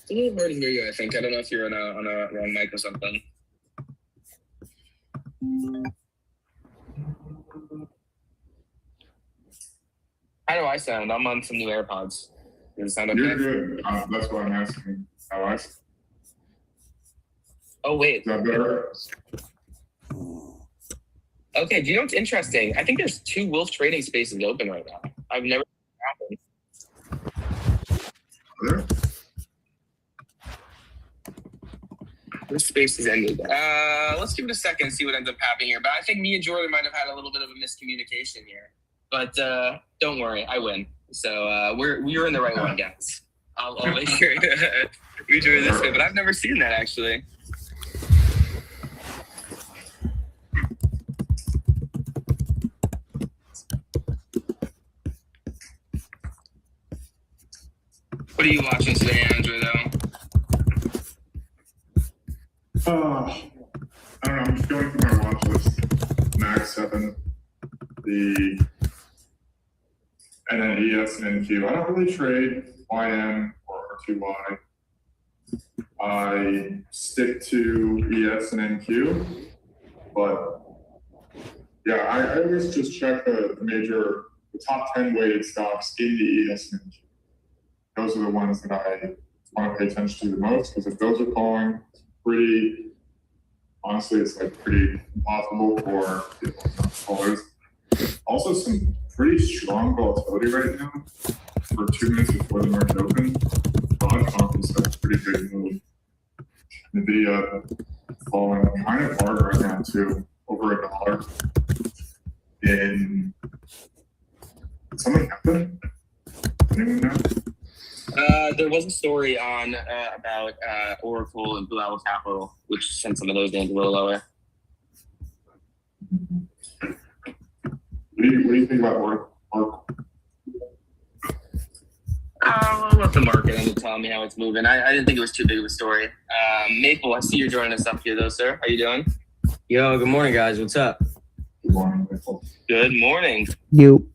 It's a little hard to hear you, I think. I don't know if you're on a wrong mic or something. How do I sound? I'm on some new AirPods. Does it sound okay? You're good. That's what I'm asking. How I? Oh, wait. Is that better? Okay, do you know what's interesting? I think there's 2 Wolf trading spaces open right now. I've never seen it happen. There? This space is ended. Let's give it a second and see what ends up happening here. But I think me and Jordan might have had a little bit of a miscommunication here. But don't worry, I win. So we're in the right one, guys. I'll make sure we do it this way. But I've never seen that actually. What are you watching today, Andrew, though? I don't know. I'm just going through my watch list. Max 7, and then ES and NQ. I don't really trade YM or 2Y. I stick to ES and NQ, but yeah, I always just check the top 10 weighted stocks in the ES and NQ. Those are the ones that I want to pay attention to the most, because if those are falling, honestly, it's like pretty impossible for people to callers. Also, some pretty strong volatility right now for 2 minutes before the market opened. Broadcom is a pretty big move. Nvidia falling kind of hard right now too, over $1. Did something happen? Anyone know? There was a story on about Oracle and Blue Owl Capital, which sent some of those names a little lower. What do you think about Oracle? I'll let the market end up telling me how it's moving. I didn't think it was too big of a story. Maple, I see you're joining us up here, though, sir. How you doing? Yo, good morning, guys. What's up? Good morning, Maple. Good morning. You.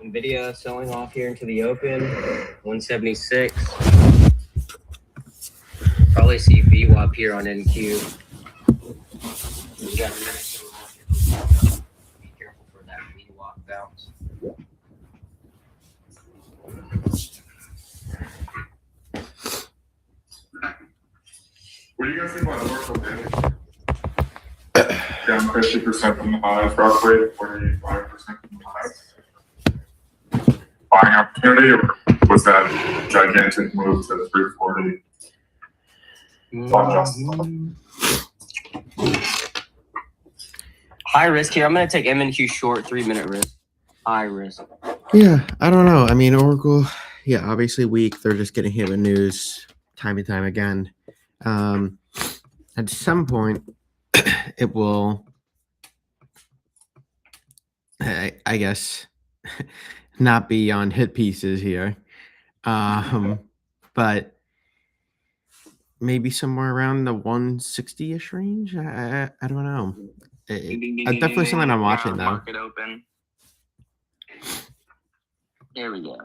Nvidia selling off here into the open, 176. Probably see VWAP here on NQ. We got a minute. Be careful for that VWAP bounce. What do you guys think about Oracle damage? Down 50% from the highs, roughly 45% from the highs. Buying opportunity, or was that gigantic move to 340? High risk here. I'm going to take MNQ short, 3-minute risk. High risk. Yeah, I don't know. I mean, Oracle, yeah, obviously weak. They're just getting hit with news time and time again. At some point, it will, I guess, not be on hit pieces here. But maybe somewhere around the 160-ish range. I don't know. Definitely something I'm watching, though. Market open. There we go.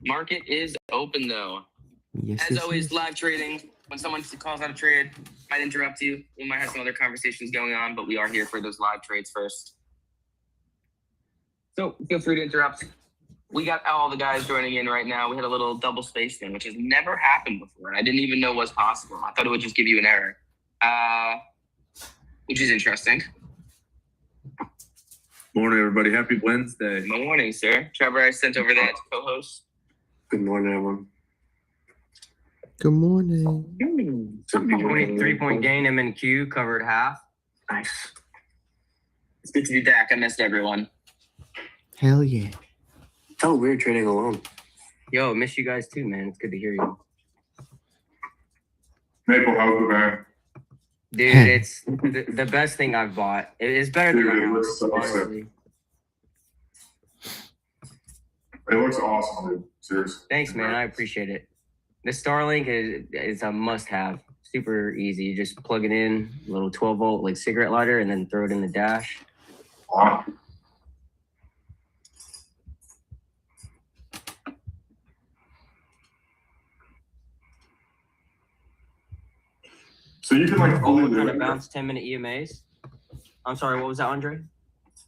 Market is open, though. Yes, As always, live trading. When someone calls out a trade, might interrupt you. We might have some other conversations going on, but we are here for those live trades first. So feel free to interrupt. We got all the guys joining in right now. We had a little double space thing, which has never happened before, and I didn't even know was possible. I thought it would just give you an error, which is interesting. Morning, everybody. Happy Wednesday. Morning, sir. Trevor, I sent over that co-host. Good morning, everyone. Good morning. 23-point gain, MNQ covered half. Nice. It's good to be back. I missed everyone. Hell yeah. Felt weird trading alone. Yo, miss you guys too, man. It's good to hear you. Maple, how's the van? Dude, it's the best thing I've bought. It's better than my house, honestly. It looks awesome, dude. Seriously. Thanks, man. I appreciate it. The Starlink is a must-have. Super easy. You just plug it in, a little 12-volt like cigarette lighter, and then throw it in the dash. Wow. So you can like fully Kind live of in there. bounce 10-minute EMAs. I'm sorry, what was that, Andre?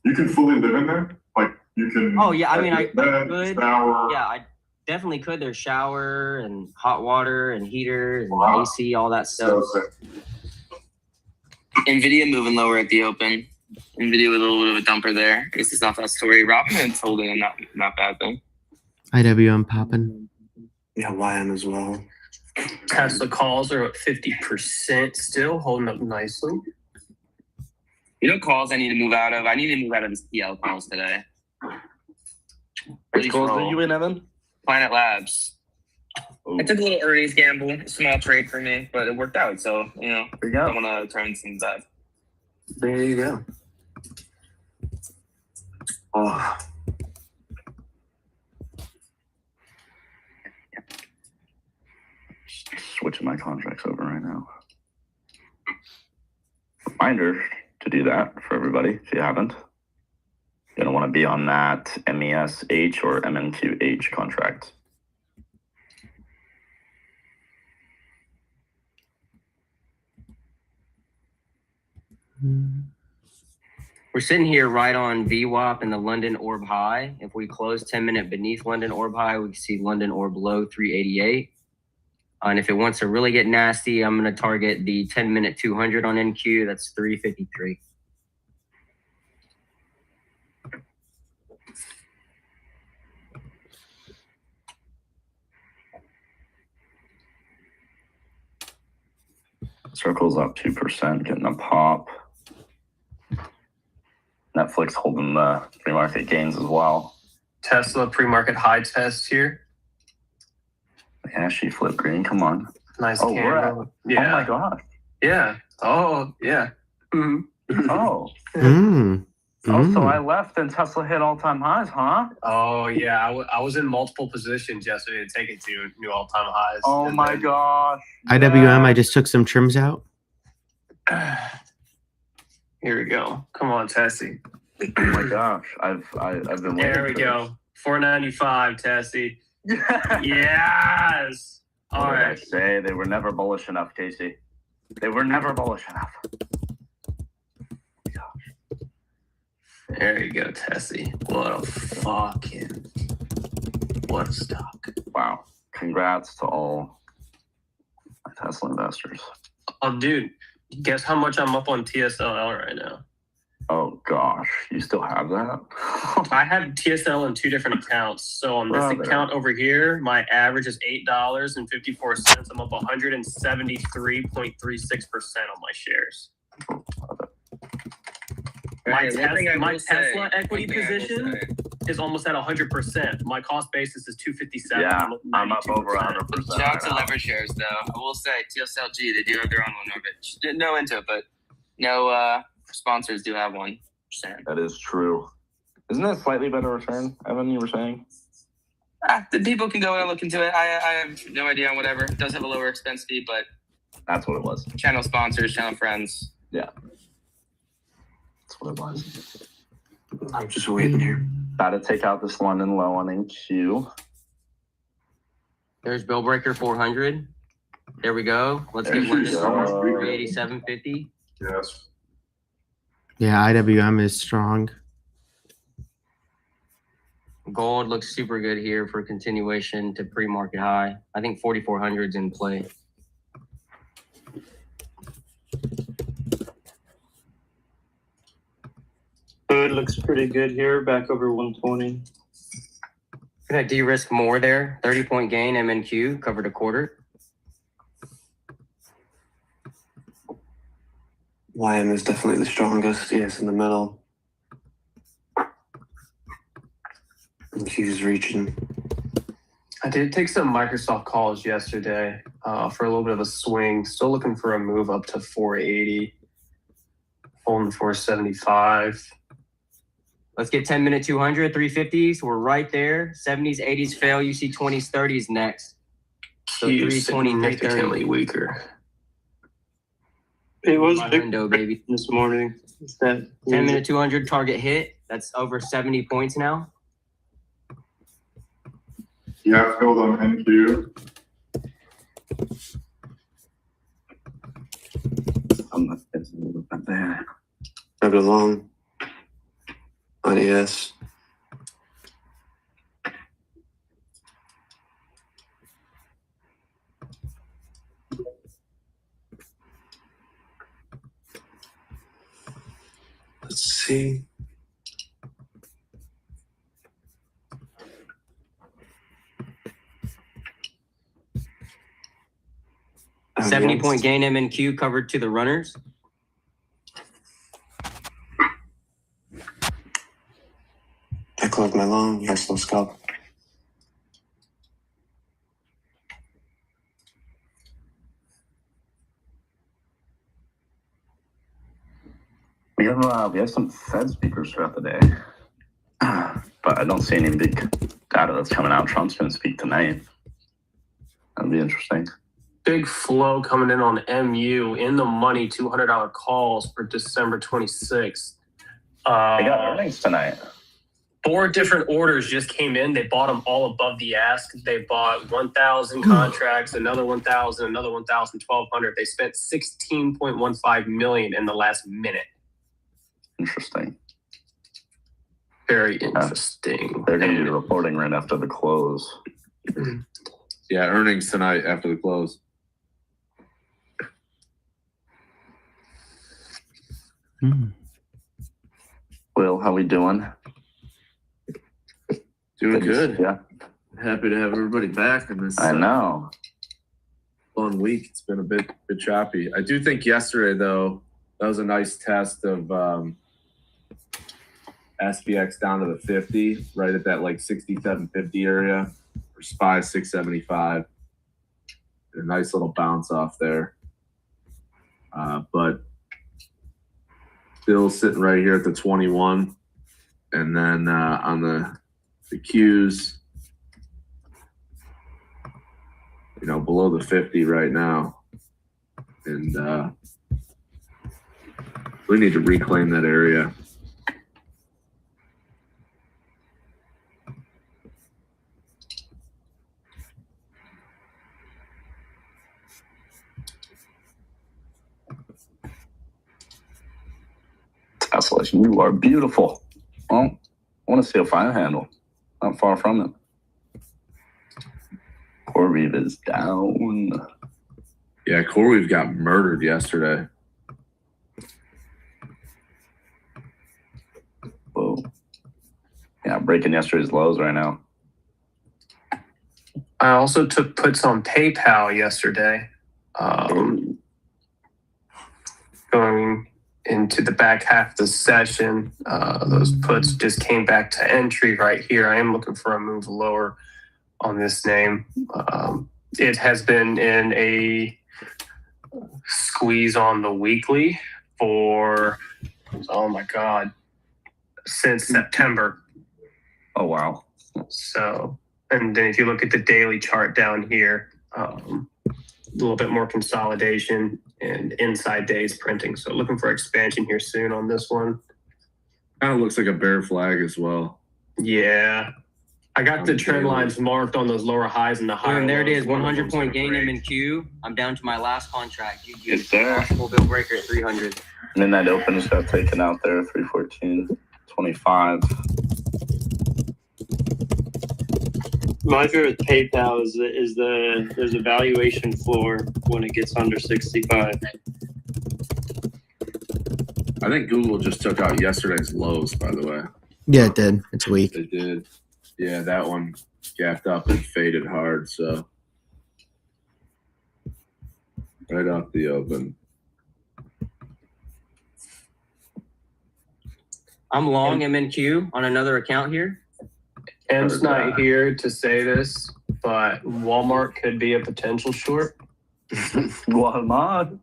You can fully live in there. Like you can. Oh yeah, I mean I bed, could. shower. Yeah, I definitely could. There's shower and hot water and heater and Wow. AC, all that So stuff. sick. NVIDIA moving lower at the open. NVIDIA with a little bit of a dumper there. I guess it's not that story. Robinhood's holding a not bad thing. IWM popping. Yeah, YM as well. Tesla calls are at 50% still, holding up nicely. You know calls I need to move out of? I need to move out of this PL calls today. Which calls are you in, Evan? Planet Labs. I took a little earnings gamble, a small trade for me, but it worked out. So, you know, There you I go. want to turn some bad. There you go. Oh, Switching my contracts over right now. Reminder to do that for everybody if you haven't. You're gonna want to be on that MESH or MNQH contract. We're sitting here right on VWAP and the London Orb high. If we close 10-minute beneath London Orb high, we can see London Orb low 388. And if it wants to really get nasty, I'm going to target the 10-minute 200 on NQ. That's 353. Circle's up 2%, getting a pop. Netflix holding the pre-market gains as well. Tesla pre-market high test here. Yeah, she flipped green. Come on. Nice Oh, we're at. candle. Yeah. Oh my gosh. Yeah. Oh, yeah. Mhm. Oh. Mm. Oh, so Mm. I left and Tesla hit all-time highs, huh? Oh, yeah. I was in multiple positions yesterday to take it to new all-time highs. Oh And my then- gosh. IWM, I Yeah. just took some trims out. Here we go. Come on, Tessie. Oh my gosh. I've been waiting. There we for go. 495, Tessie. this. Yeah. Yes. All What did I right. say? They were never bullish enough, Casey. They were never bullish enough. There you go, Tessie. What a stock. Wow. Congrats to all my Tesla investors. Oh, dude, guess how much I'm up on TSLL right now? Oh gosh. You still have that? I have TSL in two different accounts. So on this Brother. account over here, my average is $8.54. I'm up 173.36% on my shares. My Tesla equity position is almost at 100%. My cost basis is 257. Yeah, I'm I'm up over 92%. 100%. Shout out to right now. leverage shares, though. I will say TSLG, they do have their own one of it. Didn't know into it, but no sponsors do have 1%. That is true. Isn't that a slightly better return, Evan, you were saying? The people can go and look into it. I have no idea on whatever. It does have a lower expense fee, but That's what it was. channel sponsors, channel friends. That's what it was. I'm just waiting here. About to take out this London low on NQ. There's Bill Breaker 400. There we go. Let's There get you London go. Orb 387.50. Yes. Yeah, IWM is strong. Gold looks super good here for continuation to pre-market high. I think 4,400 is in play. Food looks pretty good here, back over 120. Gonna de-risk more there. 30-point gain, MNQ, covered a quarter. YM is definitely the strongest. Yes, in the middle. And Q's reaching. I did take some Microsoft calls yesterday for a little bit of a swing. Still looking for a move up to 480. Holding 475. Let's get 10-minute 200, 350s. We're right there. 70s, 80s fail. You see 20s, 30s next. So Q's 320, significantly weaker. It was My big window, baby. this morning. It's that 10-minute 200 target hit. That's over 70 points now. Yeah, filled on NQ. Chugging along on ES. Let's see. Oh, 70-point gain MNQ covered to the runners. I closed my long. Yes, let's go. We have some Fed speakers throughout the day, but I don't see any big data that's coming out. Trump's going to speak tonight. That'll be interesting. Big flow coming in on MU in the money, $200 calls for December 26th. They got earnings tonight. 4 different orders just came in. They bought them all above the ask. They bought 1,000 contracts, another 1,000, another 1,000, 1,200. They spent $16.15 million in the last minute. Interesting. Very interesting. They're going to be reporting right after the close. Yeah, earnings tonight after the close. Will, how we doing? Doing good. Yeah, Happy to have everybody back in this I know. fun week. It's been a bit choppy. I do think yesterday, though, that was a nice test of SPX down to the 50, right at that like 67.50 area. For SPY 675. A nice little bounce off there. But still sitting right here at the 21. And then on the Qs, you know, below the 50 right now. And we need to reclaim that area. TSLA, you are beautiful. Well, I want to see a fire handle. Not far from it. CoreWeave is down. Yeah, CoreWeave got murdered yesterday. Whoa. Yeah, breaking yesterday's lows right now. I also took puts on PayPal yesterday. Going into the back half of the session, those puts just came back to entry right here. I am looking for a move lower on this name. It has been in a squeeze on the weekly for, oh my God, since September. Oh, wow. So, and then if you look at the daily chart down here, a little bit more consolidation and inside days printing. So looking for expansion here soon on this one. Kind of looks like a bear flag as well. Yeah. I got the trend lines marked on those lower highs and the higher. And there it lows. is, 100-point gain MNQ. I'm down to my last contract. Yes, sir. Possible bill breaker at 300. And then that open just got taken out there, 314.25. My favorite PayPal is there's a valuation floor when it gets under 65. I think Google just took out yesterday's lows, by the way. Yeah, it did. It's weak. They did. Yeah, that one gapped up and faded hard, so right off the open. I'm long MNQ on another account here. M's not here to say this, but Walmart could be a potential short. Walmart.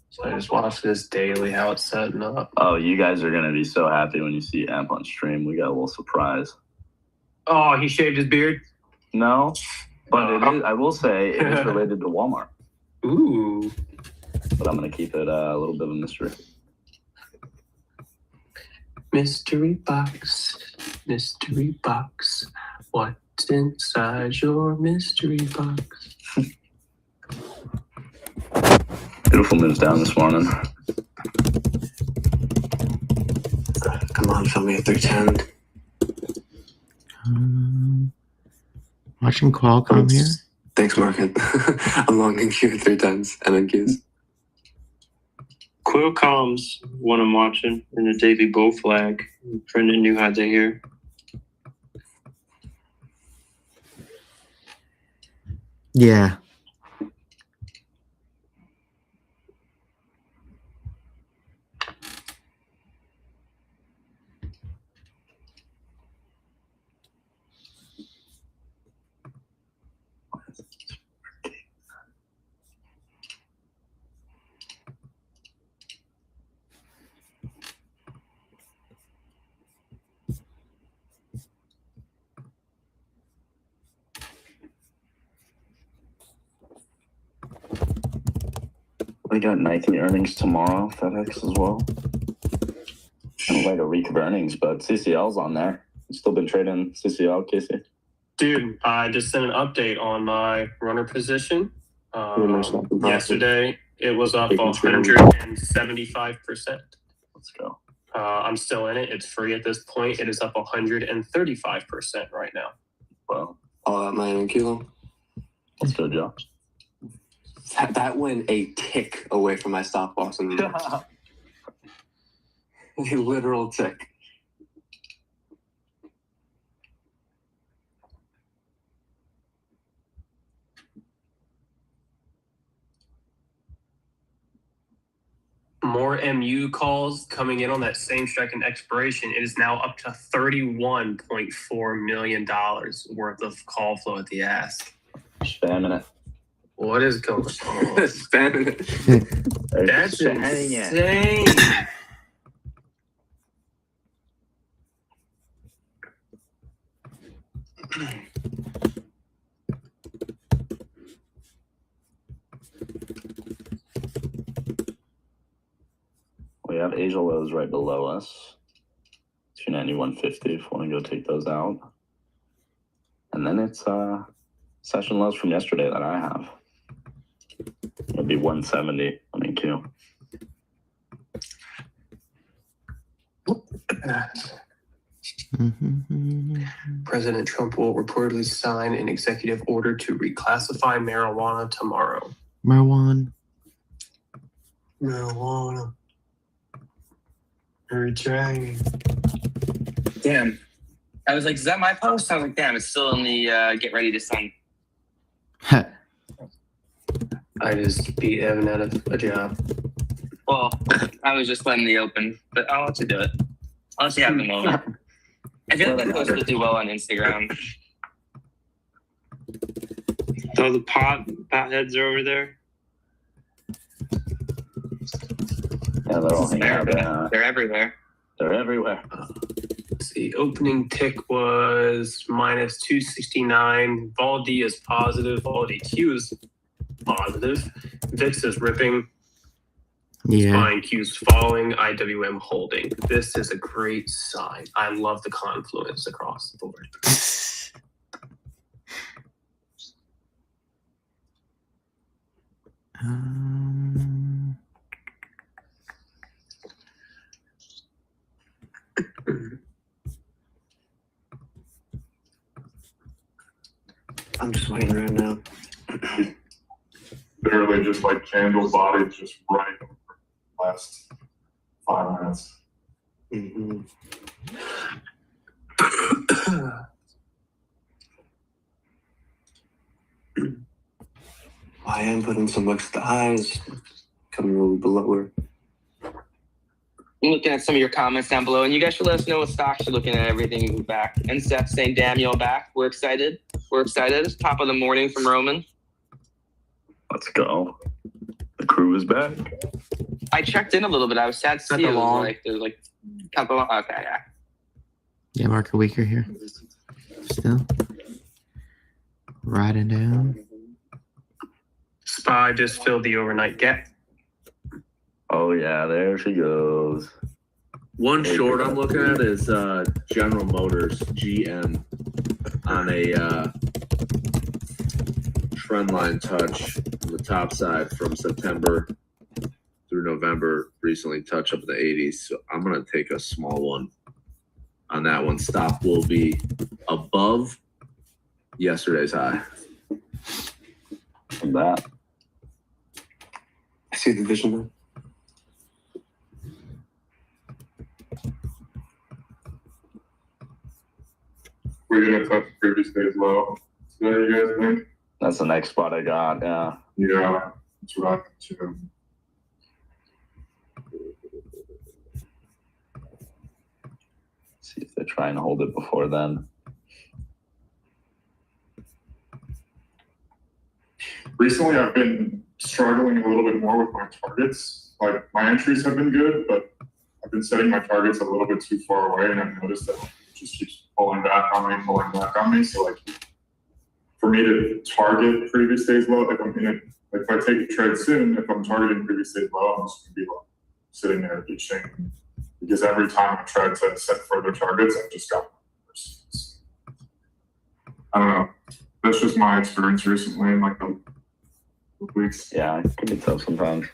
So I just watch this daily, how it's setting up. Oh, you guys are going to be so happy when you see Amp on stream. We got a little surprise. Oh, he shaved his beard? No, but it is, I will say it is related to Walmart. Ooh. But I'm going to keep it a little bit of a mystery. Mystery box, what's inside your mystery box? Beautiful moves down this morning. Come on, show me a 310. Watching Qualcomm here. Thanks, Market. I'm longing Q 310s and then Qs. Qualcomm's one I'm watching in the daily bull flag. Printing new highs right here. Yeah. We got Nike earnings tomorrow, FedEx as well. And like a week of earnings, but CCL's on there. You still been trading CCL, Casey? Dude, I just sent an update on my runner position. Yesterday, it was up 175%. Let's go. I'm still in it. It's free at this point. It is up 135% right now. Well, All out my kilo. let's go, Joe. That went a tick away from my stop loss in the mix. A literal tick. More MU calls coming in on that same strike and expiration. It is now up to $31.4 million worth of call flow at the ask. Spamming it. What is going on? Spamming it. That's Spamming it. insane. We have Asia lows right below us. 290, 150 if you want to go take those out. And then it's session lows from yesterday that I have. It'll be 170 on EQ. President Trump will reportedly sign an executive order to reclassify marijuana tomorrow. Marwan. Marijuana. Returning. Damn. I was like, is that my post? I was like, damn, it's still in the get ready to sign. I just beat Evan out of a job. Well, I was just letting the open, but I'll let you do it. I'll let you have the moment. I feel like that post will do well on Instagram. So the pot heads are over there. Yeah, they're all hanging out there. They're everywhere. They're everywhere. Let's see, opening tick was minus 269. Vol D is positive. Vol DQ is positive. VIX is ripping. Yeah. Buying Q's falling. IWM holding. This is a great sign. I love the confluence across the board. I'm just waiting right now. Literally just like candle body, just right over the last 5 minutes. Mm-hmm. I am putting some bucks at the highs, coming a little bit lower. I'm looking at some of your comments down below, and you guys should let us know what stocks you're looking at. Everything back. And Seth saying, "Damn, you're back. We're excited. We're excited." Top of the morning from Roman. Let's go. The crew is back. I checked in a little bit. I was sad to Not see the it was long. like there's like couple. Okay, yeah. Yeah, market weaker here. Still. Riding down. SPY just filled the overnight gap. Oh yeah, there she goes. One short I'm looking at is General Motors GM on a trend line touch on the top side from September through November. Recently touch up in the 80s. So I'm gonna take a small one on that one. Stop will be above yesterday's high. From that. I see the vision there. We're gonna touch previous day's low. So what do you guys think? That's the next spot I got. Yeah. Yeah, that's what I think too. See if they try and hold it before then. Recently, I've been struggling a little bit more with my targets. Like my entries have been good, but I've been setting my targets a little bit too far away, and I've noticed that it just keeps pulling back on me. So like, for me to target previous day's low, like I'm in it. Like if I take a trade soon, if I'm targeting previous day's low, I'm just gonna be like sitting there reaching. Because every time I tried to set further targets, I've just got worse. I don't know. That's just my experience recently in like the weeks. Yeah, it can be tough sometimes.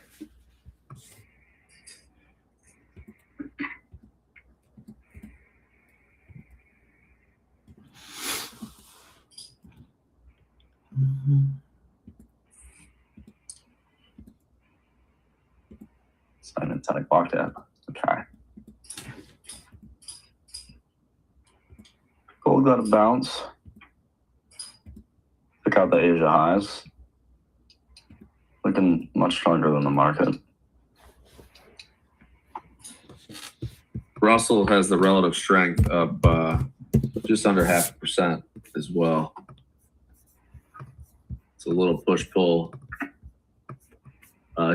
It's not even 10 o'clock yet. Okay. Gold got a bounce. Pick out the Asia highs. Looking much stronger than the market. Russell has the relative strength up just under 0.5% as well. It's a little push-pull.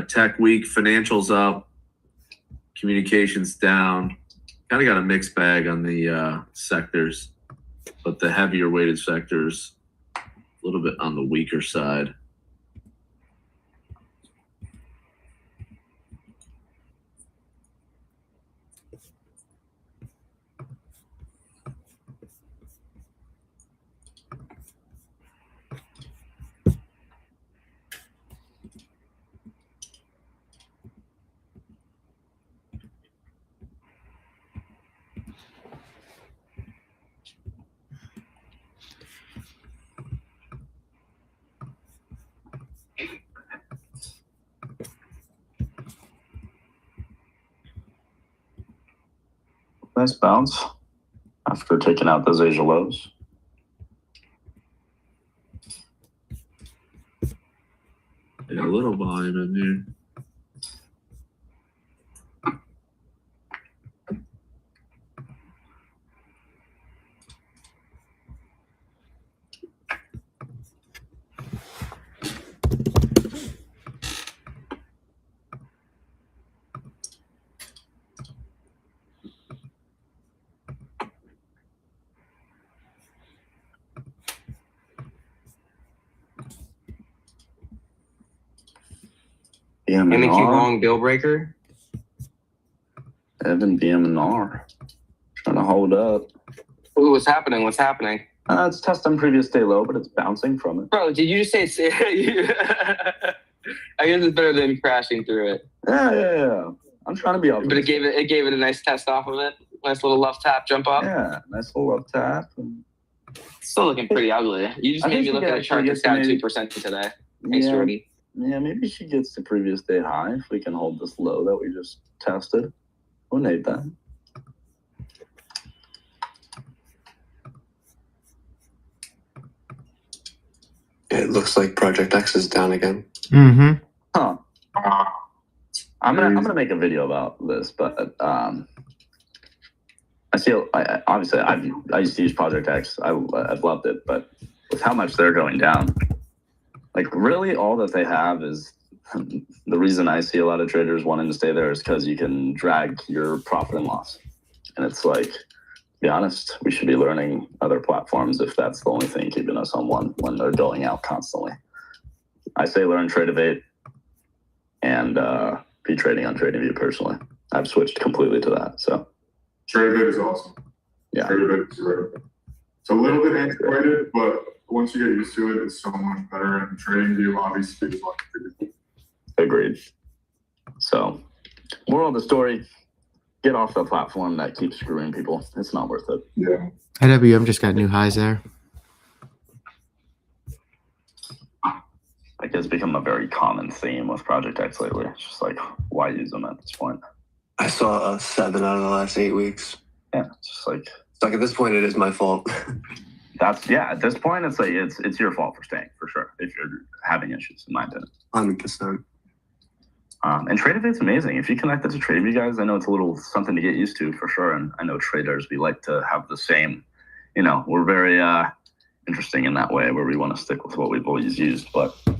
Tech week, financials up, communications down. Kind of got a mixed bag on the sectors, but the heavier weighted sectors a little bit on the weaker side. Nice bounce after taking out those Asia lows. Yeah, a little volume in there. MQ long bill breaker. Evan BM&R trying to hold up. Ooh, what's happening? What's happening? It's testing previous day low, but it's bouncing from it. Bro, did you just say it's I guess it's better than crashing through it. Yeah. I'm trying to be optimistic. But it gave it a nice test off of it. Nice little left tap jump up. Yeah, nice little up tap. And Still looking pretty ugly. You just made me look at a chart that's down 2% today. Thanks, Jordan. Yeah, maybe she gets the previous day high if we can hold this low that we just tested. We'll need that. It looks like Project X is down again. Mm-hmm. Huh. I'm gonna make a video about this, but I used to use Project X. I've loved it, but with how much they're going down, like really all that they have is the reason I see a lot of traders wanting to stay there is because you can drag your profit and loss, and it's like, to be honest, we should be learning other platforms if that's the only thing keeping us on one when they're going out constantly. I say learn Trade-Evate and be trading on TradingView personally. I've switched completely to that. So Trade-Evate is awesome. Yeah. Trade-Evate is great. It's a little bit antiquated, but once you get used to it, it's so much better. And TradingView obviously is like agreed. So moral of the story, get off the platform that keeps screwing people. It's not worth it. Yeah. IWM just got new highs there. Like, it's become a very common theme with Project X lately. It's just like, why use them at this point? I saw a 7 out of the last 8 weeks. Yeah, it's just like, It's like at this point, it is my fault. at this point, it's like, it's your fault for staying, for sure, if you're having issues, in my opinion. 100%. And TradeView's amazing. If you connect it to TradeView, guys, I know it's a little something to get used to, for sure. And I know traders, we like to have the same, we're very interesting in that way, where we want to stick with what we've always used. But I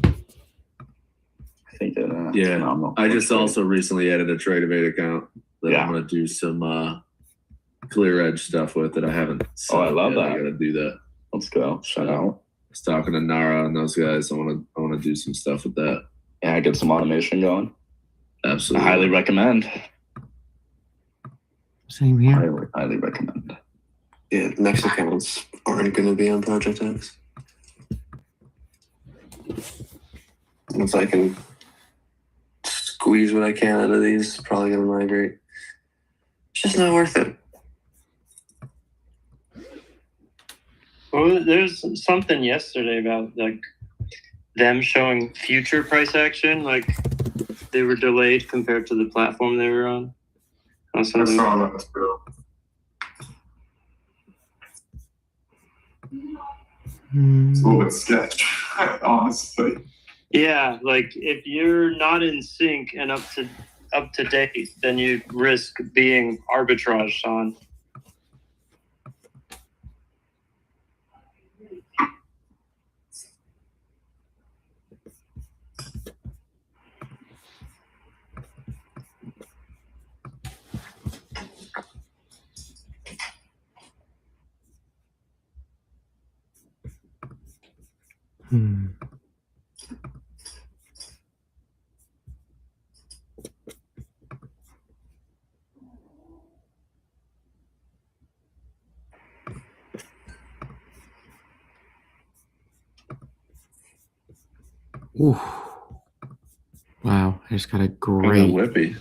think it's phenomenal. I just also recently added a TradeView account that Yeah. I'm going to do some clear edge stuff with that I haven't. Oh, I love yet. that. I got to do that. Let's go. Shout out. I was talking to Nara and those guys. I want to do some stuff with that. Yeah, get some automation going. I Absolutely. highly recommend. Same here. Highly recommend. Yeah, next accounts aren't going to be on Project X. If I can squeeze what I can out of these, it's probably going to migrate. It's just not worth it. Well, there's something yesterday about like them showing future price action, like they were delayed compared to the platform they were on. I saw that too. It's a little bit sketch, honestly. Yeah, like if you're not in sync and up to date, then you risk being arbitraged on. Hmm. Ooh. Wow, I just got a Great. Whippy.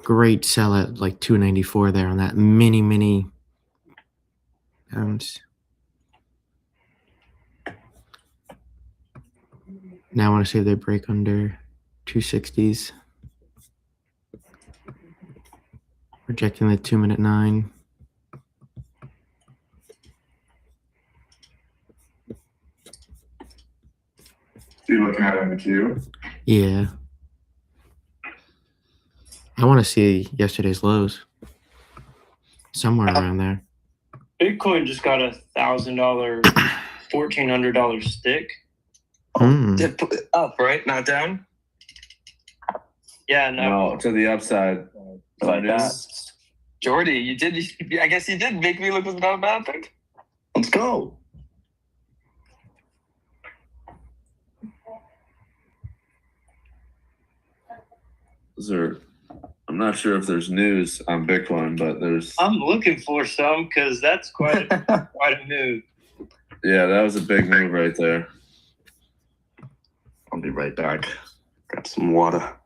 great sell at like 294 there on that mini pounds. Now I want to see if they break under 260s. Rejecting the 2-minute 9. You looking at it in the queue? Yeah. I want to see yesterday's lows. Somewhere around there. Bitcoin just got $1,000, $1,400 stick. Hmm. Up, right? Not down? Yeah, no. No, to the upside. Like that. Jordy, you did. I guess you did make me look like a bad thing. Let's go. I'm not sure if there's news on Bitcoin, but there's. I'm looking for some because that's quite a move. Yeah, that was a big move right there. I'll be right back. Grab some water.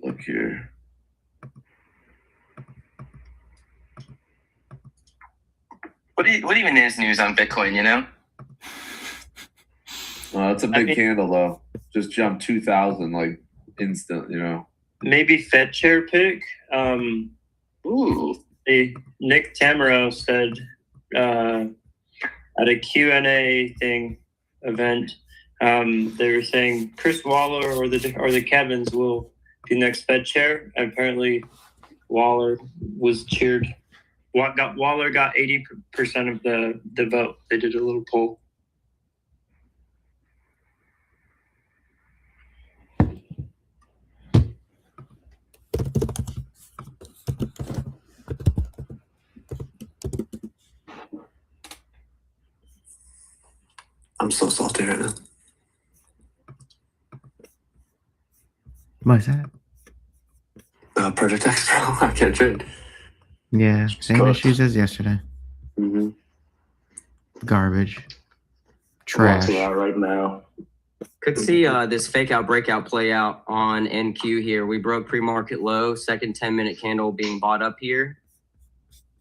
Look here. What even is news on Bitcoin? Well, that's a big candle though. Just jumped 2,000 like instant. Maybe Fed chair pick. Ooh. Nick Tamaro said at a Q&A event, they were saying Chris Waller or the Kevins will be next Fed chair. And apparently, Waller was cheered. Waller got 80% of the vote. They did a little poll. I'm so salty right now. Why's that? Project X, bro. I can't trade. Yeah, same cooked. issues as yesterday. Mm-hmm. Garbage. Watching Trash. out right now. Could see this fake out breakout play out on NQ here. We broke pre-market low, second 10-minute candle being bought up here.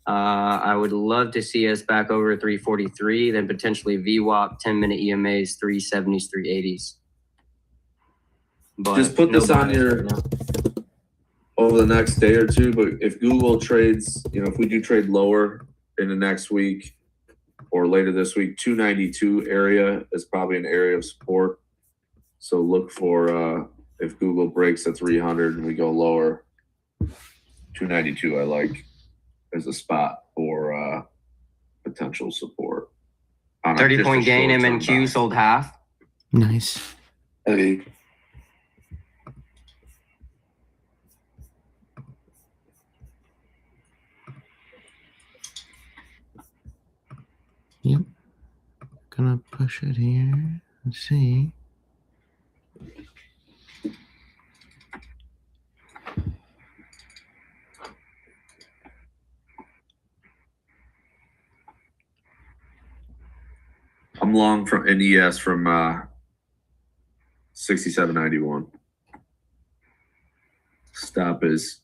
I would love to see us back over 343, then potentially VWAP, 10-minute EMAs, 370s, 380s. But Just put this on bias your right now. over the next day or two. But if Google trades, if we do trade lower in the next week or later this week, 292 area is probably an area of support. So look for if Google breaks at 300 and we go lower, 292 I like as a spot for potential support. 30-point gain, short-term MNQ buy. sold half. Nice. Heavy. Yep. Gonna push it here. Let's see. I'm long from NES from 67.91. Stop is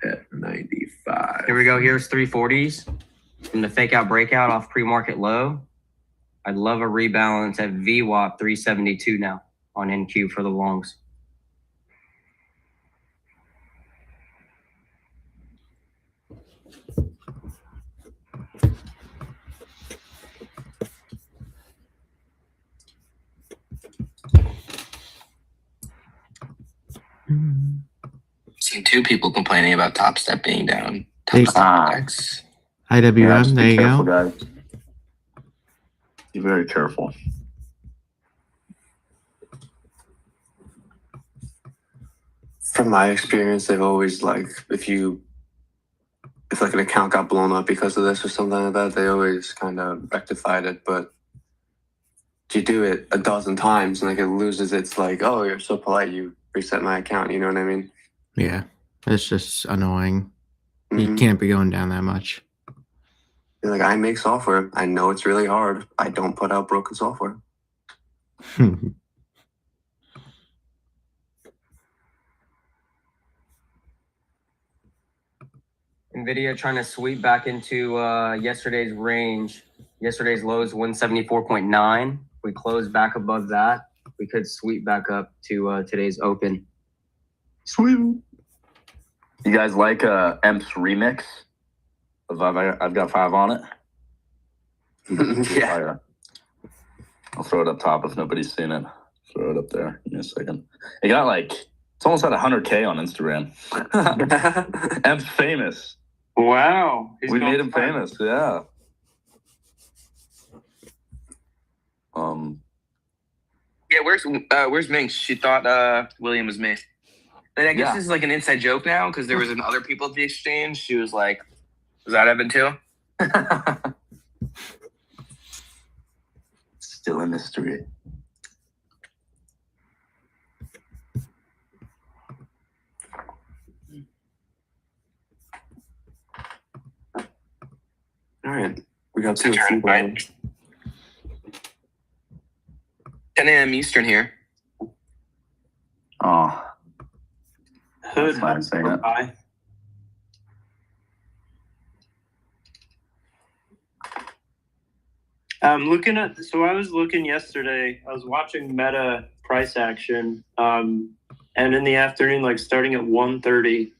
at 95. Here we go. Here's 340s from the fake out breakout off pre-market low. I'd love a rebalance at VWAP 372 now on NQ for the longs. Seen two people complaining about Top Step being down. Hey. Top Step X. IWM, just there be you careful, go. guys. Be very careful. From my experience, they've always if like an account got blown up because of this or something like that, they always kind of rectified it. But you do it a dozen times and like it loses its oh, you're so polite, you reset my account. You know what I mean? Yeah. It's just annoying. You Mhm. can't be going down that much. You're like, I make software. I know it's really hard. I don't put out broken software. NVIDIA trying to sweep back into yesterday's range. Yesterday's low is 174.9. If we close back above that, we could sweep back up to today's open. Sweet. You guys like Emp's remix of I've Got 5 on it? Yeah. I'll throw it up top if nobody's seen it. Throw it up there. Give me a second. It got it's almost at 100K on Instagram. Emp's famous. Wow. He's We gone made him far. famous, yeah. Yeah, where's Minx? She thought William was me. And I guess Yeah. this is like an inside joke now because there was other people at the exchange. She was like, "Was that Evan too?" Still a mystery. All right. We got It's your turn, right? 10 a.m. Eastern here. Oh, Hood. that's fine saying it. Bye. I was looking yesterday, I was watching Meta price action. And in the afternoon, starting at 1:30,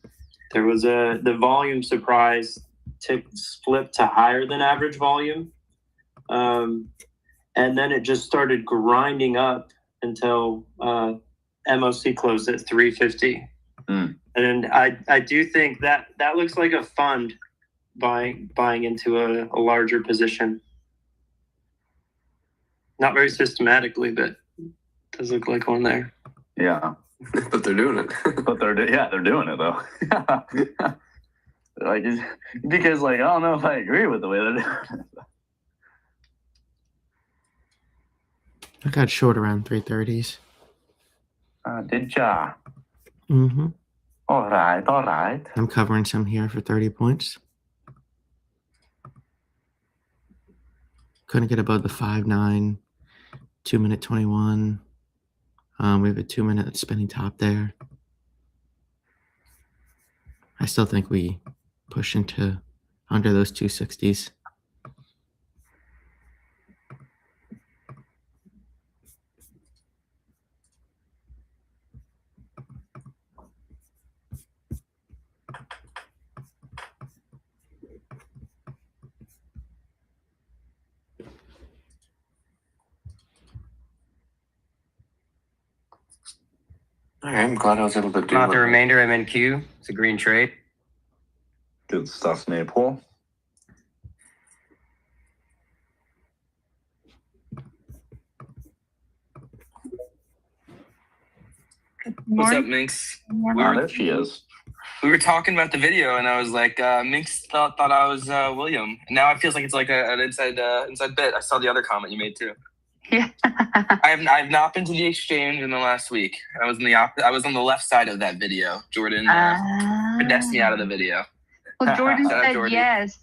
there was the volume surprise flipped to higher than average volume. And then it just started grinding up until MOC closed at 350. And I do think that looks like a fund buying into a larger position. Not very systematically, but it does look like one there. Yeah. But they're doing it. But they're doing it though. Because I don't know if I agree with the way they're doing it. I got short around 330s. Did ya? Mm-hmm. All right. I'm covering some here for 30 points. Couldn't get above the 5.9, 2-minute 21. We have a 2-minute spinning top there. I still think we push into under those 260s. All right, I'm glad I was able to do Not the it. remainder, MNQ. It's a green trade. Good stuff, Maypole. What's up, Minx? Oh, there she is. We were talking about the video, and I was like, Minx thought I was William. And now it feels like it's like an inside bit. I saw the other comment you made too. Yeah. I've not been to the exchange in the last week. I was I was on the left side of that video. Jordan finessed me out of the video. Well, Jordan Shout out said Jordan. yes.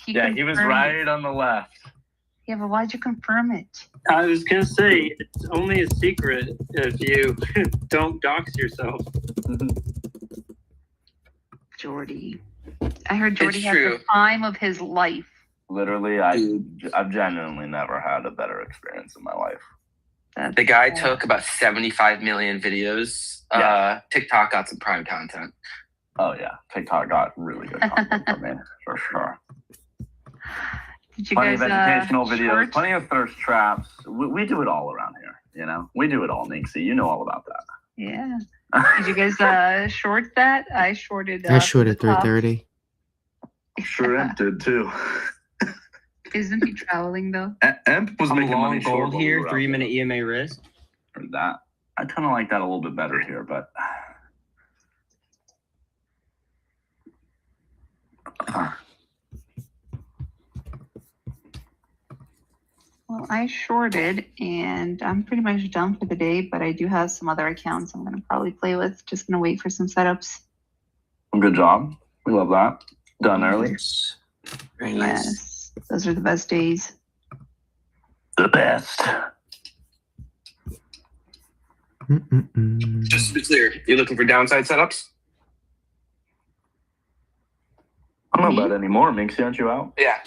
He Yeah, he was confirmed right it. on the left. Yeah, but why'd you confirm it? I was gonna say it's only a secret if you don't dox yourself. Jordy. I heard Jordy It's had true. the time of his life. Literally, I've genuinely never had a better experience in my life. That's The guy cool. took about 75 million videos. Yeah. TikTok got some prime content. Oh yeah, TikTok got really good content for me, for sure. Did you Plenty guys of educational videos, short? plenty of thirst traps. We do it all around here, you know? We do it all, Minxie. You know all about Yeah. that. Did you guys short that? I shorted. I shorted the top. 330. Sure did too. Isn't he traveling though? Emp was I'm making long money short gold while we here, were out 3-minute EMA risk. there. For that. I kind of like that a little bit better here, but Well, I shorted and I'm pretty much done for the day, but I do have some other accounts I'm gonna probably play with. Just gonna wait for some setups. good job. We love that. Done early. Very nice. Yes, those are the best days. The best. Mm-mm-mm. Just to be clear, you're looking for downside setups? I don't know about anymore, Minxie. Aren't you out? Yeah.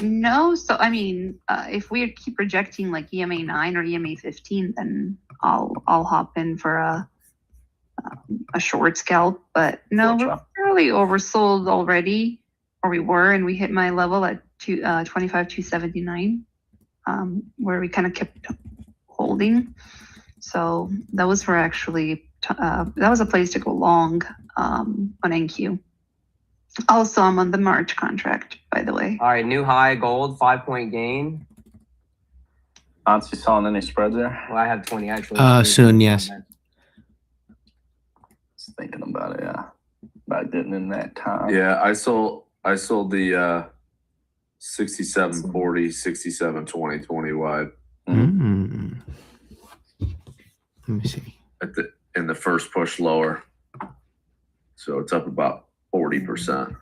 No. So I mean, if we keep projecting like EMA 9 or EMA 15, then I'll hop in for a short scalp. But no, Short we're chop. fairly oversold already, or we were, and we hit my level at 25,279, where we kind of kept holding. So that was for actually that was a place to go long on NQ. Also, I'm on the March contract, by the way. All right, new high gold, 5-point gain. Nancy selling any spreads there? Well, I have 20 actually. Soon, yes. Just thinking about it, yeah. About getting in that time. Yeah, I sold the 67.40, 67.20, 20 wide Mm. Let me see. in the first push lower. So it's up about 40%.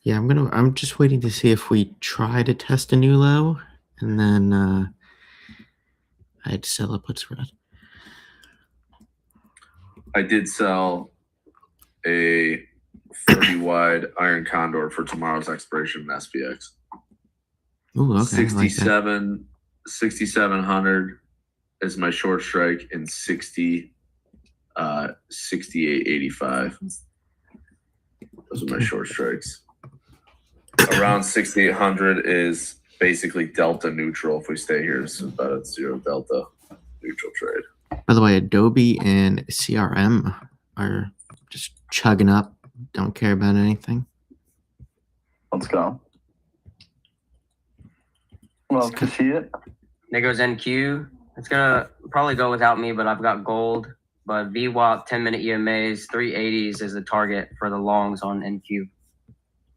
Yeah, I'm just waiting to see if we try to test a new low, and then I'd sell a put spread. I did sell a 30 wide iron condor for tomorrow's expiration in SPX. Ooh, okay. I like that. 6,700 is my short strike, and 68.85. Those are my short strikes. Around 6,800 is basically delta neutral if we stay here. So about a 0 delta neutral trade. By the way, Adobe and CRM are just chugging up. Don't care about anything. Let's go. Love to see it. There goes NQ. It's gonna probably go without me, but I've got gold. But VWAP 10-minute EMAs, 380s is the target for the longs on NQ.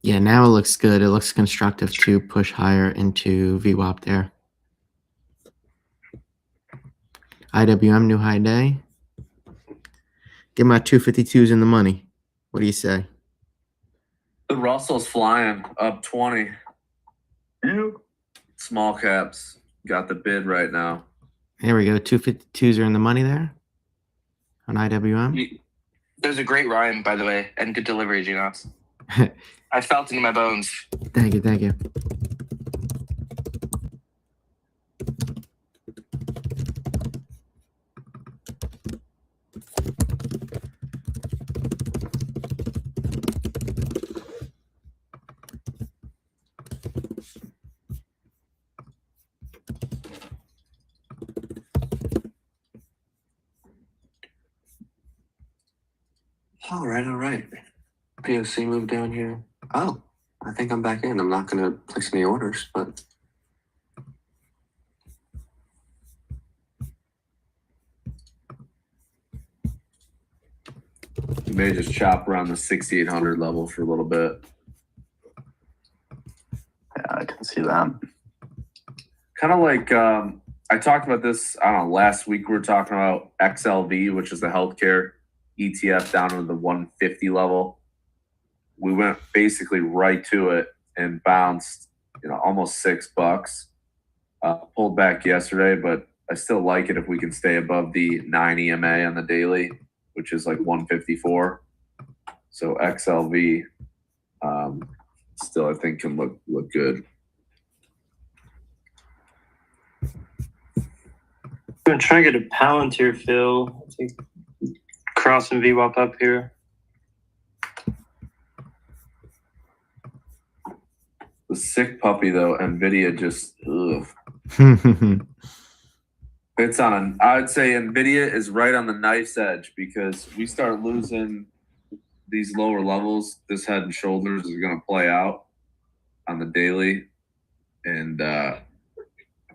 Yeah, now it looks good. It looks constructive to push higher into VWAP there. IWM new high day. Get my 252s in the money. What do you say? The Russell's flying up 20. You. Small caps got the bid right now. There we go. 252s are in the money there on IWM. There's a great rhyme, by the way, and good delivery, Genox. I felt it in my bones. Thank you. Thank you. All right. POC move down here. Oh, I think I'm back in. I'm not going to place any orders, but You may just chop around the 6,800 level for a little bit. Yeah, I can see that. Kind of like I talked about this, I don't know, last week we were talking about XLV, which is the healthcare ETF down to the 150 level. We went basically right to it and bounced, almost $6. Pulled back yesterday, but I still like it if we can stay above the 9 EMA on the daily, which is like 154. So XLV still I think can look good. I'm gonna try and get a Palantir fill. I think crossing VWAP up here. The sick puppy though, Nvidia just ugh. It's on I would say Nvidia is right on the knife's edge because we start losing these lower levels. This head and shoulders is going to play out on the daily, and I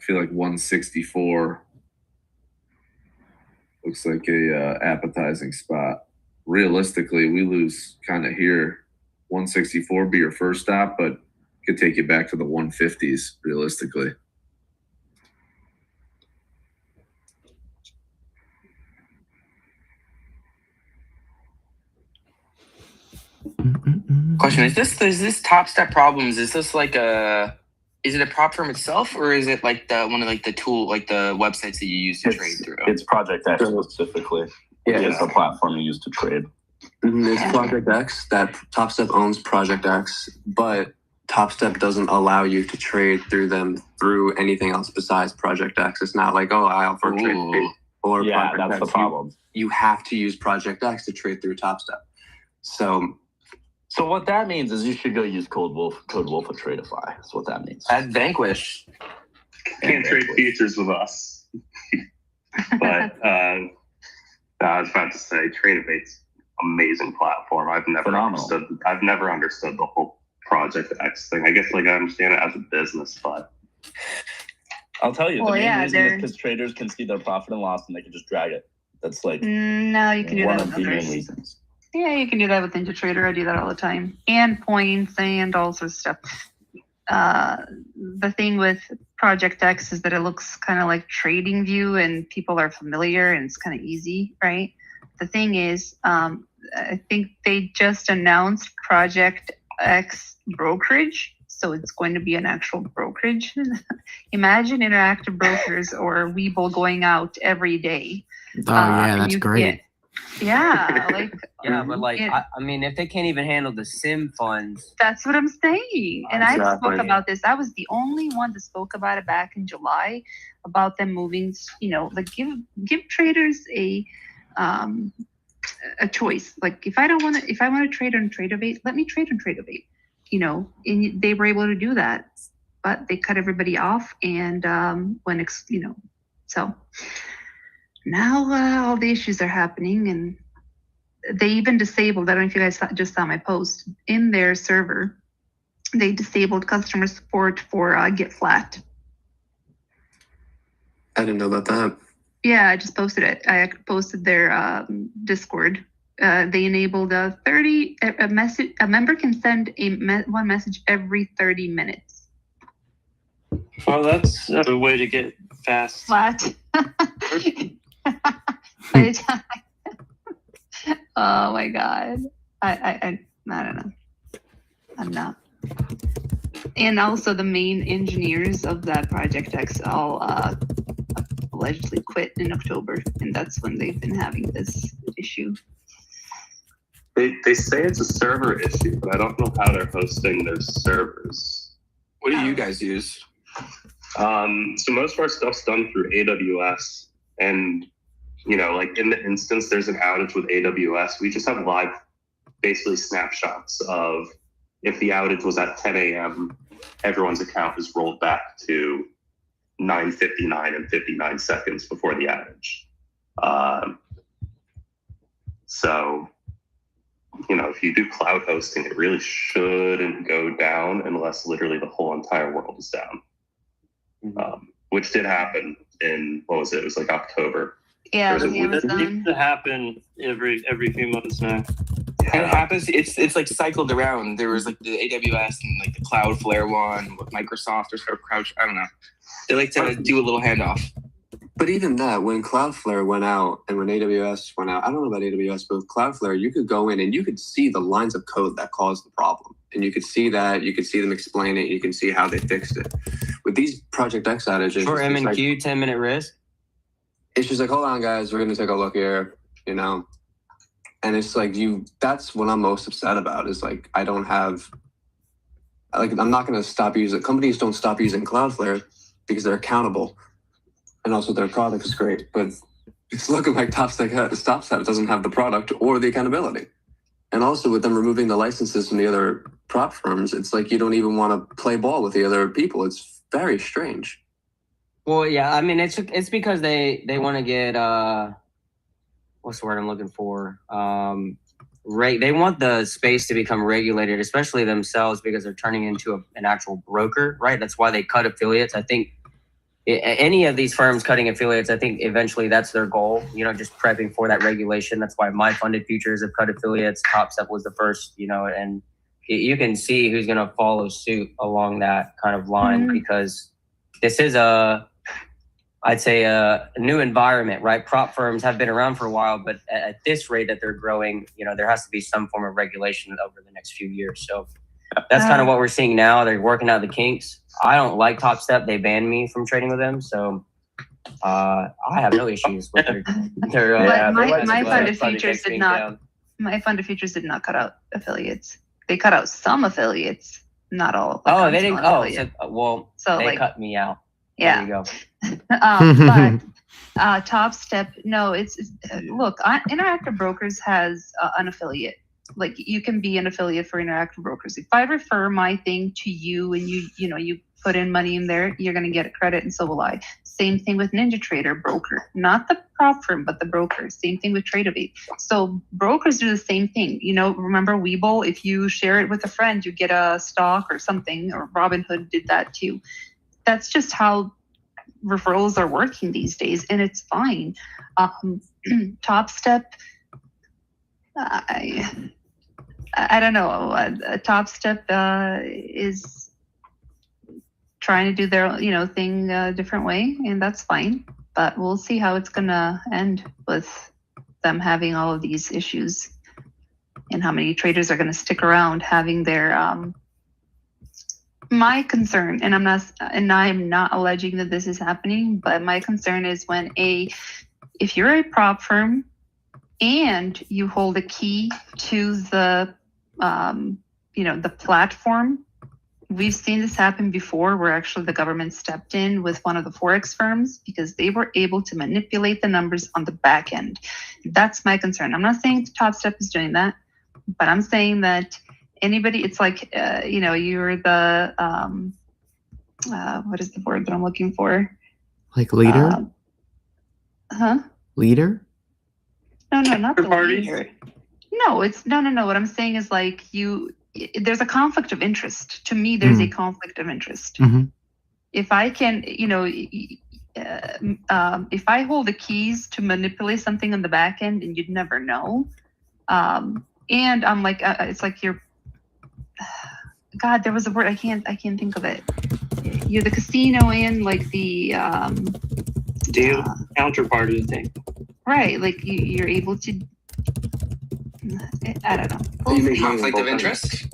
feel like 164 looks like a appetizing spot. Realistically, we lose kind of here. 164 be your first stop, but could take you back to the 150s realistically. Question: Is this Top Step Problems? Is this like is it a prop firm itself, or is it like one of the tool, like the websites that you use to trade through? It's Project X specifically. Yeah. It's the platform you use to trade. It's Project X. That Top Step owns Project X, but Top Step doesn't allow you to trade through them through anything else besides Project X. It's not like, I offer trade or Yeah, Project that's X. the problem. You have to use Project X to trade through Top Step. So what that means is you should go use Code Wolf at Tradeify. That's what that means. At Vanquish. Can't trade futures with us. But I was about to say, Tradeabate's amazing platform. I've never understood the whole Project X thing. I guess I understand it as a business, but I'll tell you, the main reason is because traders can see their profit and loss and they can just drag it. That's like no, you can do one that of with the main others. reasons. Yeah, you can do that with NinjaTrader. I do that all the time. And points and all sorts of stuff. The thing with Project X is that it looks kind of like TradingView and people are familiar and it's kind of easy, right? The thing is, I think they just announced Project X brokerage. So it's going to be an actual brokerage. Imagine Interactive Brokers or Webull going out every day. Oh, yeah, that's great. Yeah, but I mean, if they can't even handle the sim funds, that's what I'm saying. And Exactly. I spoke about this. I was the only one that spoke about it back in July about them moving. Give traders a choice. Like if I want to trade on Tradeovate, let me trade on Tradeovate. And they were able to do that, but they cut everybody off. And so. Now all the issues are happening, and they even disabled, I don't know if you guys just saw my post, in their server, they disabled customer support for GetFlat. I didn't know about that. Yeah, I just posted it. I posted their Discord. They enabled a member can send one message every 30 minutes. Well, that's a way to get fast. Flat. Oh my god. I don't know. I'm not. And also the main engineers of that Project X all allegedly quit in October, and that's when they've been having this issue. They say it's a server issue, but I don't know how they're hosting their servers. What do you guys use? So most of our stuff's done through AWS, and like in the instance there's an outage with AWS, we just have live, basically snapshots of if the outage was at 10 a.m., everyone's account is rolled back to 9:59 and 59 seconds before the outage. So, if you do cloud hosting, it really shouldn't go down unless literally the whole entire world is down, which did happen in, what was it? It was like October. Yeah, There's with a- It Amazon. used to happen every few months now. And it happens. It's like cycled around. There was like the AWS and like the Cloudflare one with Microsoft or Crouch. I don't know. They like to do a little handoff. But even that, when Cloudflare went out and when AWS went out, I don't know about AWS, but with Cloudflare, you could go in and you could see the lines of code that caused the problem. And you could see that, you could see them explain it, you can see how they fixed it. With these Project X outages, For it's like- M&Q, 10-minute risk. it's just like, hold on, guys, we're going to take a look here, And it's like, that's what I'm most upset about is like, I don't have, like, I'm not going to stop using, companies don't stop using Cloudflare because they're accountable. And also their product is great, but it's looking like StopStep doesn't have the product or the accountability. And also with them removing the licenses from the other prop firms, it's like you don't even want to play ball with the other people. It's very strange. Well, yeah, I mean, it's because they want to get what's the word I'm looking for? They want the space to become regulated, especially themselves, because they're turning into an actual broker, right? That's why they cut affiliates. I think any of these firms cutting affiliates, I think eventually that's their goal. Just prepping for that regulation. That's why my funded futures have cut affiliates. TopStep was the first, and you can see who's going to follow suit along that kind of line because this is I'd say a new environment, right? Prop firms have been around for a while, but at this rate that they're growing, there has to be some form of regulation over the next few years. So that's kind of what we're seeing now. They're working out the kinks. I don't like TopStep. They banned me from trading with them. So I have no issues with their my funded futures did not. My funded futures did not cut out affiliates. They cut out some affiliates, not all. Oh, they didn't. So they cut me out. Yeah. There you go. But TopStep, no, it's look. Interactive Brokers has an affiliate. Like you can be an affiliate for Interactive Brokers. If I refer my thing to you and you put in money in there, you're going to get a credit, and so will I. Same thing with NinjaTrader broker, not the prop firm, but the broker. Same thing with Tradeovate. So brokers do the same thing. Remember Webull? If you share it with a friend, you get a stock or something. Or Robinhood did that too. That's just how referrals are working these days, and it's fine. TopStep, I don't know. TopStep is trying to do their thing a different way, and that's fine. But we'll see how it's gonna end with them having all of these issues, and how many traders are gonna stick around having their. My concern, and I'm not alleging that this is happening, but my concern is when if you're a prop firm and you hold a key to the the platform. We've seen this happen before where actually the government stepped in with one of the Forex firms because they were able to manipulate the numbers on the back end. That's my concern. I'm not saying TopStep is doing that, but I'm saying that anybody, it's like, you're the, what is the word that I'm looking for? Like leader? Leader? No, not the Parties? leader. No, it's no. What I'm saying is like there's a conflict of interest. To me, there's a conflict of interest. If I can, if I hold the keys to manipulate something on the back end and you'd never know, and I'm like, it's like you're, God, there was a word, I can't think of it. You're the casino and like the, deal counterparty thing. Right, like you're able to, I don't know. Conflict of interest?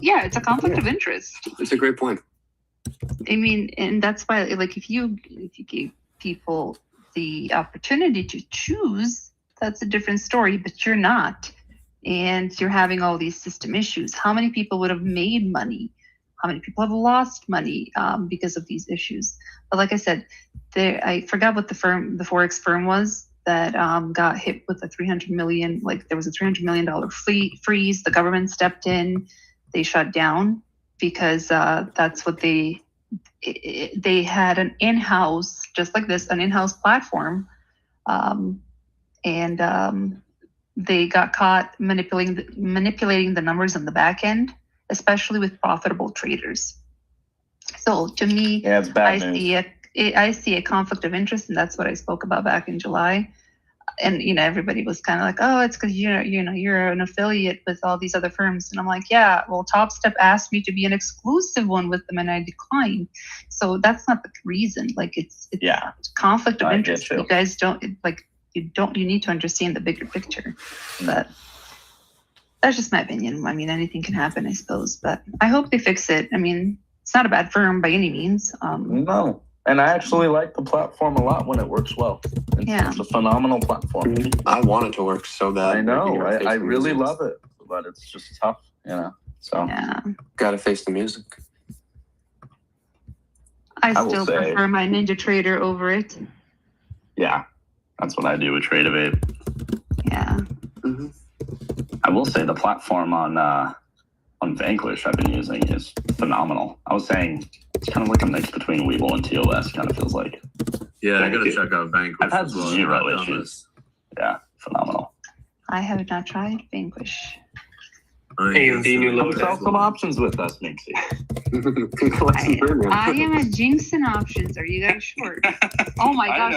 Yeah, it's a conflict of interest. It's a great point. I mean, and that's why, like, if you gave people the opportunity to choose, that's a different story. But you're not, and you're having all these system issues. How many people would have made money? How many people have lost money because of these issues? But like I said, I forgot what the forex firm was that got hit with a 300 million. Like there was a $300 million freeze. The government stepped in. They shut down because that's what they had an in-house, just like this, an in-house platform, and they got caught manipulating the numbers on the back end, especially with profitable traders. So to me, Yeah, it's bad news. I see a conflict of interest, and that's what I spoke about back in July. And everybody was kind of like, oh, it's because you're an affiliate with all these other firms, and I'm like, yeah, well, Top Step asked me to be an exclusive one with them, and I declined. So that's not the reason. Like it's conflict of interest. You guys don't you need to understand the bigger picture. But that's just my opinion. I mean, anything can happen, I suppose, but I hope they fix it. I mean, it's not a bad firm by any means. No. And I actually like the platform a lot when it works well. It's a phenomenal platform. I want it to work so bad. I know. I really love it, but it's just tough, So gotta face the music. I still prefer my Ninja Trader over it. Yeah, that's what I do with Trade-Evade. Yeah. Mm-hmm. I will say the platform on Vanquish I've been using is phenomenal. I was saying it's kind of like a mix between Weeble and TOS. Kind of feels like. Yeah, I gotta check out Vanquish. I've had as well. zero issues. Yeah, phenomenal. I have not tried Vanquish. AMD new logo. Sell some options with us, Minxie. I am at Jinx and options. Are you guys short? Oh my gosh,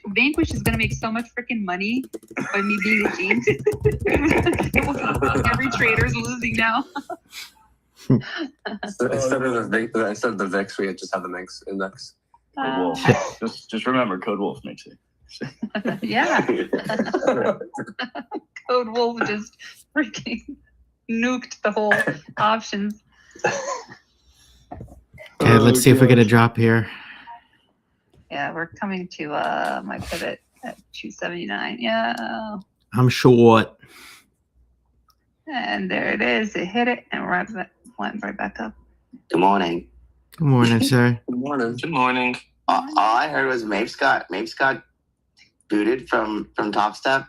Vanquish is gonna make so much freaking money by me being a Jinx. Every trader's losing now. Instead of the VIX, we just have the Minx index. Code Wolf. Just remember, Code Wolf, Minxie. Yeah. Code Wolf just freaking nuked the whole options. Okay, let's see if we get a drop here. Yeah, we're coming to my pivot at 279. Yeah. I'm short. And there it is. It hit it and went right back up. Good morning. Good morning, sir. Good morning. Good morning. All I heard was Mapes got booted from Top Step.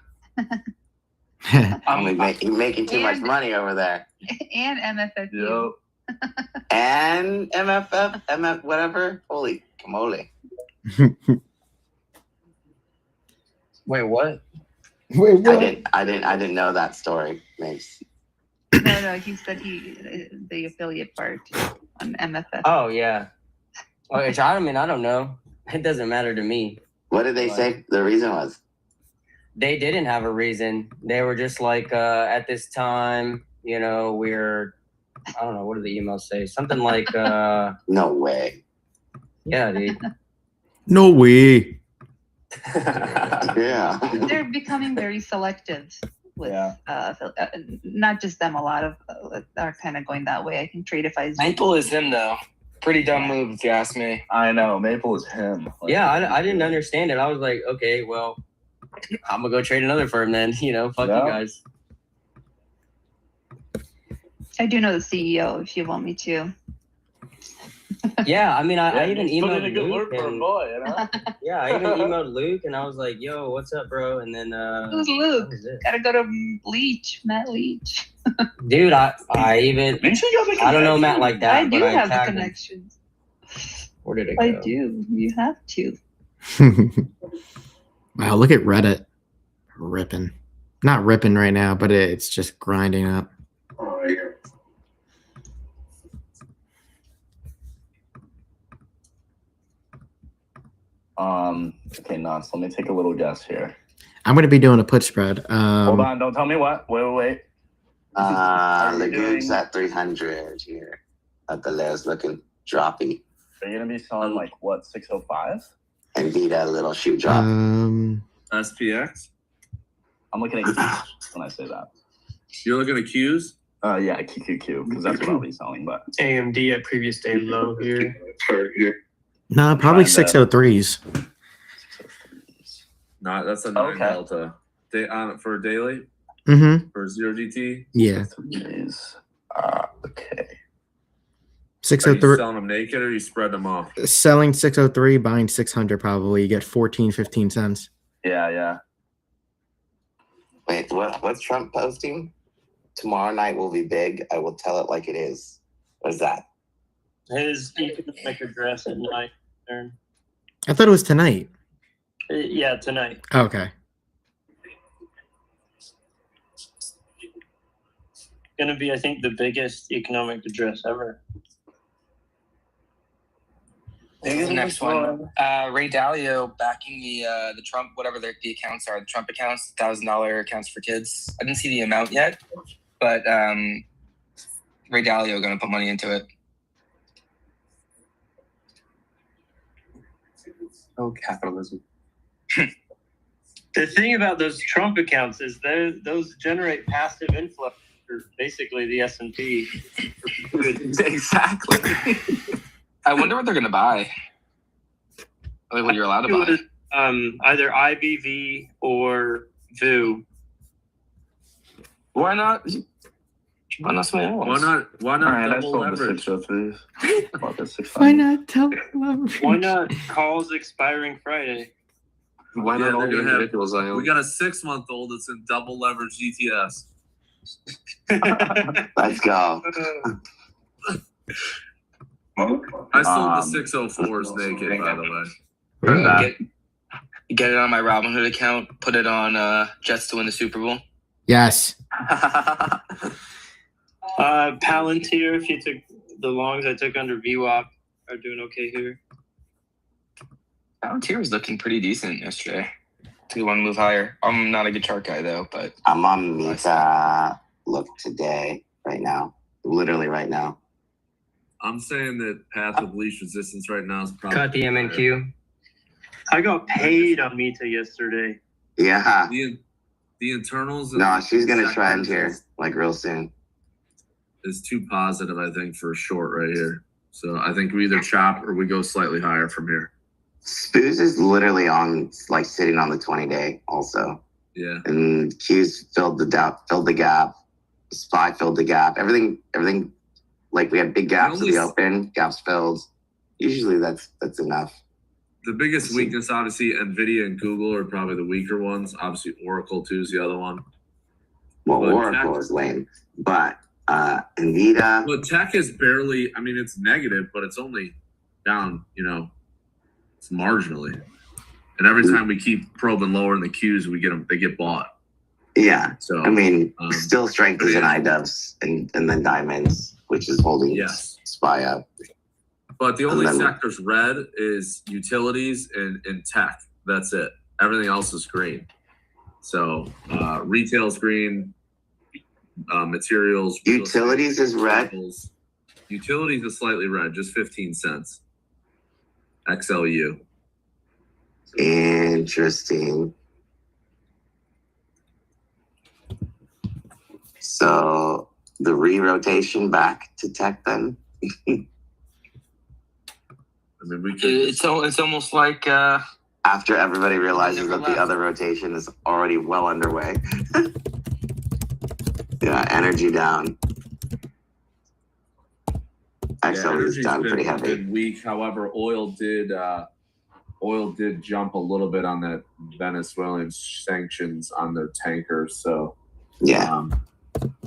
I'm making too much money over there. And MFFU. And MF, whatever. Holy camole. Wait, what? Wait, what? I didn't know that story, Mapes. No, he said the affiliate part on MFF. Oh, yeah. Okay, I mean, I don't know. It doesn't matter to me. What did they say the reason was? They didn't have a reason. They were just like, at this time, we're, I don't know, what do the emails say? Something like, no way. Yeah, dude. No way. Yeah. They're becoming very selective with, not just them, a lot of are kind of going that way. I think Tradeify is. Maple is him, though. Pretty dumb move, if you ask me. I know. Maple is him. Yeah, I didn't understand it. I was like, okay, well, I'm going to go trade another firm then. Fuck you guys. I do know the CEO if you want me to. Yeah, I mean, I even emailed a good word Luke. for a boy, Yeah, I even emailed Luke, and I was like, yo, what's up, bro? And then... Who's Luke? Gotta go to Matt Leach. Dude, I even... I don't know Matt like that, I do but have the tagged him. connections. Where did it go? I do. You have to. Wow, look at Reddit. Ripping. Not ripping right now, but it's just grinding up. Oh, yeah. Okay, Nuts. Let me take a little guess here. I'm going to be doing a put spread. Hold on. Don't tell me what. Wait. The goog's at 300 here. At the last looking droppy. Are you going to be selling like what, 605? And be that little shoe drop. SPX? I'm looking at Qs when I say that. You're looking at Qs? Yeah, QQQ, because that's what I'll be selling. But AMD at previous day low here. Nah, probably Trying to- 603s. Not that's a 9 Okay. delta. For daily Mm-hmm. for 0 GT. Yeah. Okay. Are you 603. selling them naked or you spread them off? Selling 603, buying 600 probably. You get 14, 15 cents. Yeah. Wait, what's Trump posting? Tomorrow night will be big. I will tell it like it is. What is that? His economic address at night. I thought it was tonight. Yeah, tonight. Okay. Going to be, I think, the biggest economic address ever. The next one, Ray Dalio backing the Trump, whatever the accounts are, the Trump accounts, $1,000 accounts for kids. I didn't see the amount yet, but Ray Dalio going to put money into it. Oh, capitalism. The thing about those Trump accounts is those generate passive inflow for basically the S&P. Exactly. I wonder what they're going to buy. Like what you're allowed to buy. Either IBV or VU. Why not? Why not something else? Why not Alright, I double sold the leverage? 603s. Bought the 600s. Why not tell leverage? Why not calls expiring Friday? Why Yeah, not all they're the gonna have- individuals I own? We got a 6-month-old that's in double leverage GTS. Let's go. I sold the 604s naked, by the way. Heard that. Get it on my Robinhood account. Put it on Jets to win the Super Bowl. Yes. Palantir, if you took the longs I took under VWAP, are doing okay here. Palantir was looking pretty decent yesterday. Do you want to move higher? I'm not a good chart guy though, but I'm on Meta look today, right now. Literally right now. I'm saying that path of least resistance right now is probably Cut the MNQ. I got paid on Meta yesterday. Yeah. The internals. No, she's gonna sectors trend here, like real soon. Is too positive, I think, for a short right here. So I think we either chop or we go slightly higher from here. Spoos is literally on, like, sitting on the 20-day also. Yeah. And Q's filled the gap. SPY filled the gap. Everything. Like, we had big gaps at the open, gaps filled. Usually that's enough. The biggest weakness, obviously, NVIDIA and Google are probably the weaker ones. Obviously, Oracle, too, is the other one. Well, But Oracle is lame. But NVIDIA. Well, tech is barely, I mean, it's negative, but it's only down, it's marginally. And every time we keep probing lower in the Qs, they get bought. Yeah. So, I mean, still strength is in iDubbbz and then diamonds, which is holding SPY up. But the only sectors red is utilities and tech. That's it. Everything else is green. So retail's green, materials. Utilities is red. Utilities is slightly red, just 15 cents. XLU. Interesting. So the re-rotation back to tech then. I mean, it's almost like after everybody realizes that the other rotation is already well underway. Yeah, energy down. XL is down pretty heavy. Been weak. However, oil did jump a little bit on that Venezuelan sanctions on their tankers. So yeah.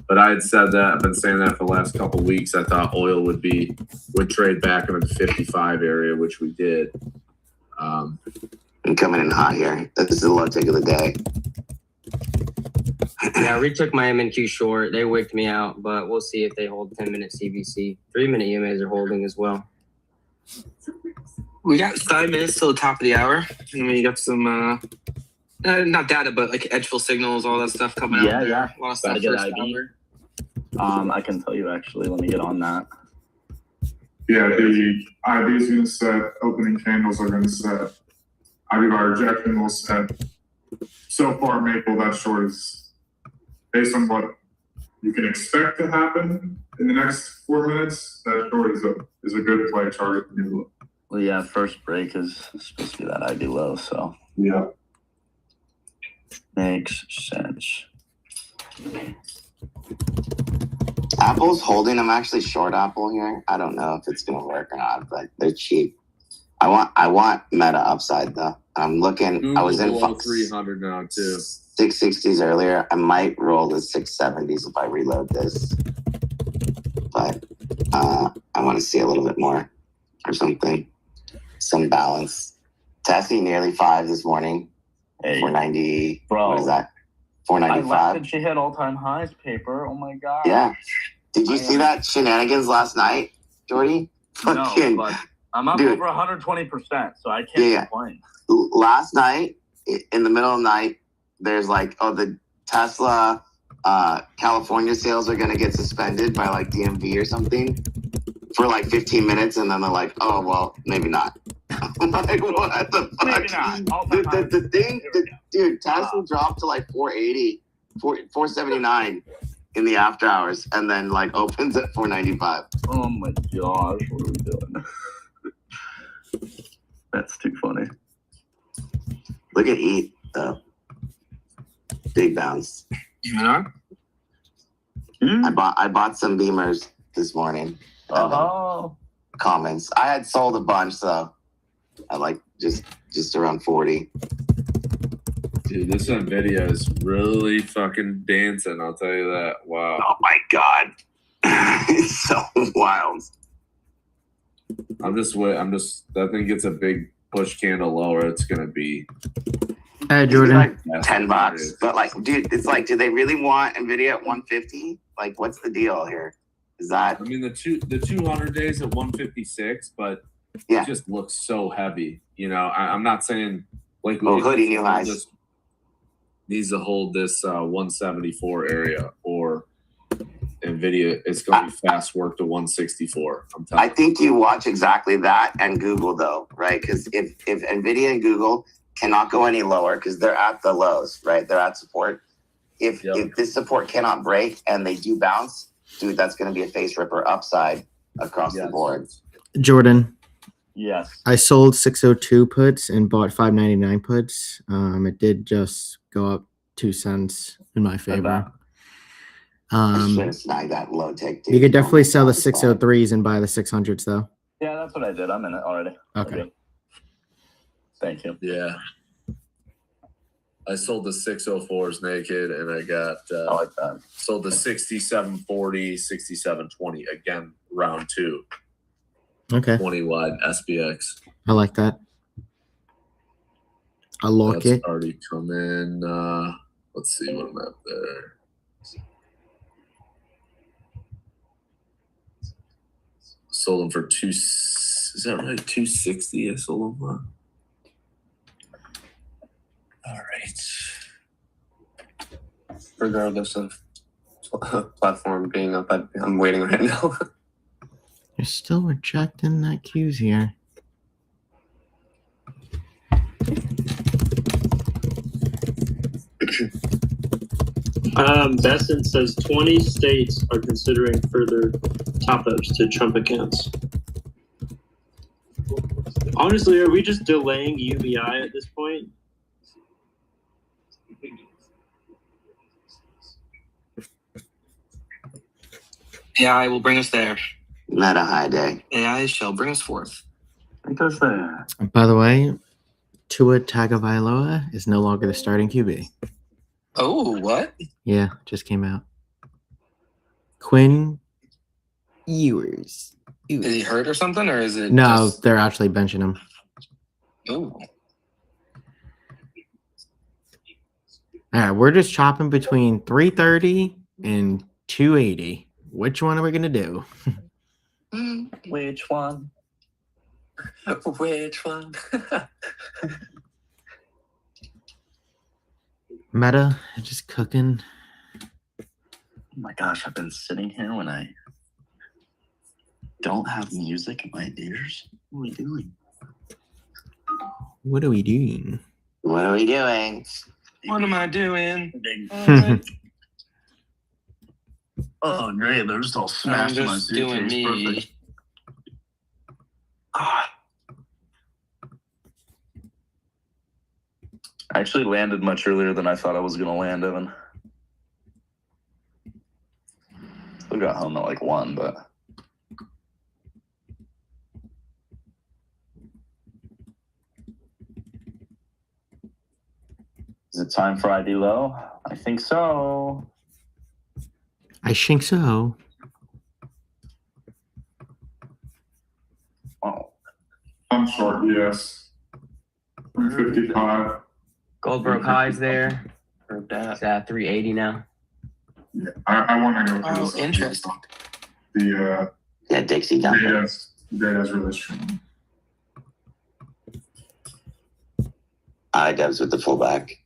But I had said that. I've been saying that for the last couple of weeks. I thought oil would trade back into the 55 area, which we did. I'm coming in hot here. This is the low tick of the day. Yeah, I retook my MNQ short. They wicked me out, but we'll see if they hold 10-minute CVC. 3-minute EMAs are holding as well. We got 5 minutes till the top of the hour. And we got some, not data, but like edge fill signals, all that stuff coming out. Yeah. A lot of stuff Gotta get first IB. hour. I can tell you actually. Let me get on that. Yeah, the IB is going to set, opening candles are going to set. IB by rejection will set. So far, Maple, that short is based on what you can expect to happen in the next 4 minutes, that short is a good play target. Well, yeah, first break is supposed to be that ID low, so Yeah. makes sense. Apple's holding. I'm actually short Apple here. I don't know if it's gonna work or not, but they're cheap. I want Meta upside though. I'm looking. Google I was in below 300 now too. 660s earlier. I might roll the 670s if I reload this, but I want to see a little bit more or something. Some balance. Tessie nearly 5 this morning. Hey, 490. bro. What is that? I like 495. that she hit all-time highs, paper. Oh my god. Yeah. Did you see that shenanigans last night, Jordy? No, but I'm up over 120%, so I can't complain. Last night, in the middle of the night, there's like, oh, the Tesla California sales are going to get suspended by like DMV or something for like 15 minutes. And then they're like, oh, well, maybe not. I'm like, what the fuck? Maybe not. The thing, dude, Tesla dropped to like 480, 479 in the after hours and then like opens at 495. Oh my gosh, what are we doing? That's too funny. Look at ETH, though. Big bounce. Even on? I bought some Beamers this morning. Comments. I had sold a bunch, so I like just around 40. Dude, this Nvidia is really fucking dancing. I'll tell you that. Wow. Oh my god, it's so wild. That thing gets a big push candle lower. It's gonna be. Hey, Jordan. Like $10, but like, dude, it's like, do they really want Nvidia at 150? Like, what's the deal here? Is that? I mean, the 200 days at 156, but it just looks so heavy. You know, I'm not saying like hoodie new highs needs to hold this 174 area, or Nvidia is going to be fast work to 164. I think you watch exactly that and Google though, right? Because if Nvidia and Google cannot go any lower because they're at the lows, right? They're at support. If this support cannot break and they do bounce, dude, that's going to be a face ripper upside across the board. Jordan. Yes. I sold 602 puts and bought 599 puts. It did just go up 2 cents in my favor. I should have snagged that low tick, dude. You could definitely sell the 603s and buy the 600s though. Yeah, that's what I did. I'm in it already. Okay. Thank you. Yeah. I sold the 604s naked, and I got I like that. Sold the 6740, 6720 again, round 2. Okay. 20 wide SPX. I like that. I lock it. Already come in. Let's see what I'm at there. Sold them for is that right? 260. I sold them for. All right. Regardless of platform being up, I'm waiting right now. You're still rejecting that cues here. Besson says 20 states are considering further top-ups to Trump accounts. Honestly, are we just delaying UBI at this point? AI will bring us there. Meta high day. AI shall bring us forth. Because there. By the way, Tua Tagovailoa is no longer the starting QB. Oh, what? Yeah, just came out. Quinn Ewers. Is he hurt or something, or is it? No, just... they're actually benching him. Ooh. All right, we're just chopping between 330 and 280. Which one are we gonna do? Which one? Which one? Meta, just cooking. Oh my gosh, I've been sitting here when I don't have music in my ears. What are we doing? What are we doing? What are we doing? What am I doing? Oh, great. They're just all I'm smashed in my just doing suitcase. me. Perfect. Ah. I actually landed much earlier than I thought I was going to land, Evan. Still got home at like 1, but. Is it time for ID low? I think so. I think so. Oh. I'm short, yes. 355. Gold broke highs there. It's at 380 now. Yeah, I want to go for Oh, this. interesting. The Yeah, Dixie down there. data's really strong. IDubs with the fullback.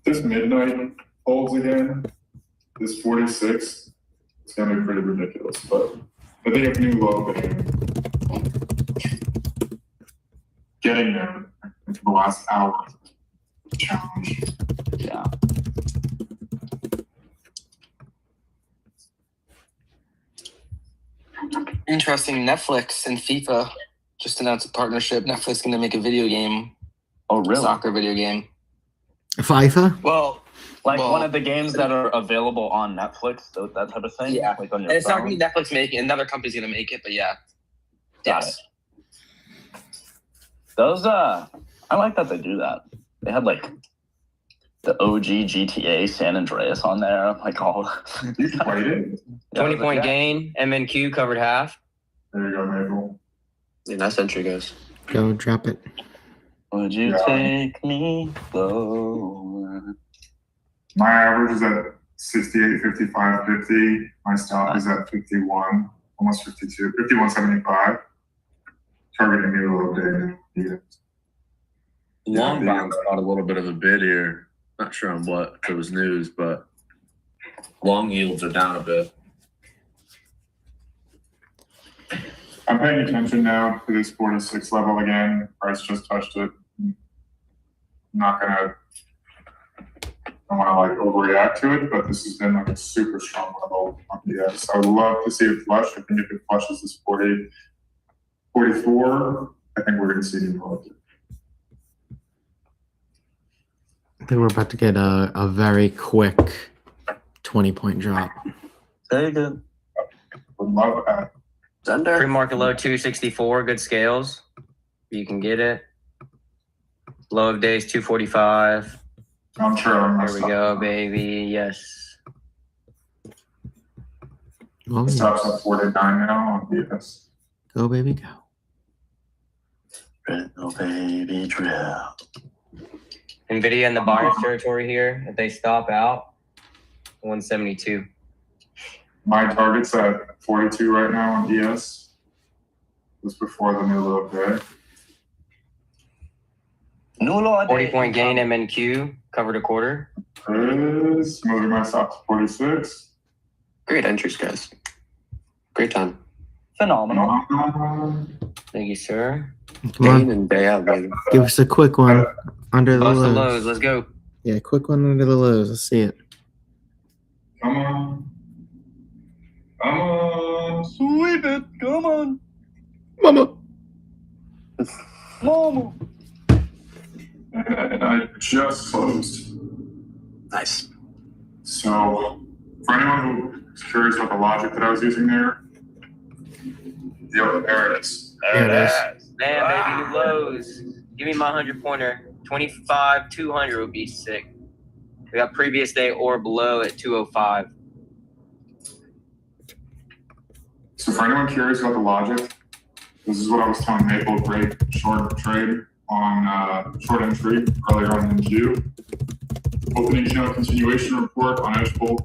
This midnight holds again. This 46. It's gonna be pretty ridiculous, but I think if new low getting there for the last hour challenge. Yeah. Interesting. Netflix and FIFA just announced a partnership. Netflix going to make a video game. Oh, really? Soccer video game. FIFA? Well, Like one of the games that are available on Netflix, that type of thing? Yeah. Like on your And it's not phone? going to be Netflix making it. Another company's going to make it, but yeah. Got Yes. it. Those, I like that they do that. They had like the OG GTA San Andreas on there. Like all. You played it? 20-point gain. MNQ covered half. There you go, Maple. Yeah, nice entry, guys. Go drop it. Would you take me lower? My average is at 68, 55, 50. My stop is at 51, almost 52, 51.75. Targeting new low day. Yeah. Long bounce got a little bit of a bid here. Not sure on what, if it was news, but long yields are down a bit. I'm paying attention now to this 46 level again. Price just touched it. I'm not gonna, I want to like overreact to it, but this has been like a super strong level on DS. I would love to see it flush. I think if it flushes this 40, 44, I think we're gonna see it evolve. I think we're about to get a very quick 20-point drop. Very good. Would love that. Pre-market low 264. Good scales. You can get it. Low of days 245. I'm sure. There we go, baby. Yes. Oh, Stops yes. at 49 now on DS. Go, baby, go. No baby drill. NVIDIA in the buyer's territory here. If they stop out, 172. My target's at 42 right now on DS. Just before the new low day. 40-point gain MNQ. Covered a quarter. Chris, moving my stop to 46. Great entries, guys. Great time. Phenomenal. Thank you, sir. Come on. Day in and day out, baby. Give us a quick one under the Bust the lows. lows. Let's go. Yeah, quick one under the lows. Let's see it. Come on. Come on. Sweep it. Come on. Mama. Mama. And I just closed. Nice. So, for anyone who's curious about the logic that I was using there, there it is. There it is. Man, baby, new lows. Give me my 100-pointer. 25, 200 would be sick. We got previous day or below at 205. So, for anyone curious about the logic, this is what I was telling Maple, great short trade on short entry earlier on in June. Opening channel continuation report on Edgebolt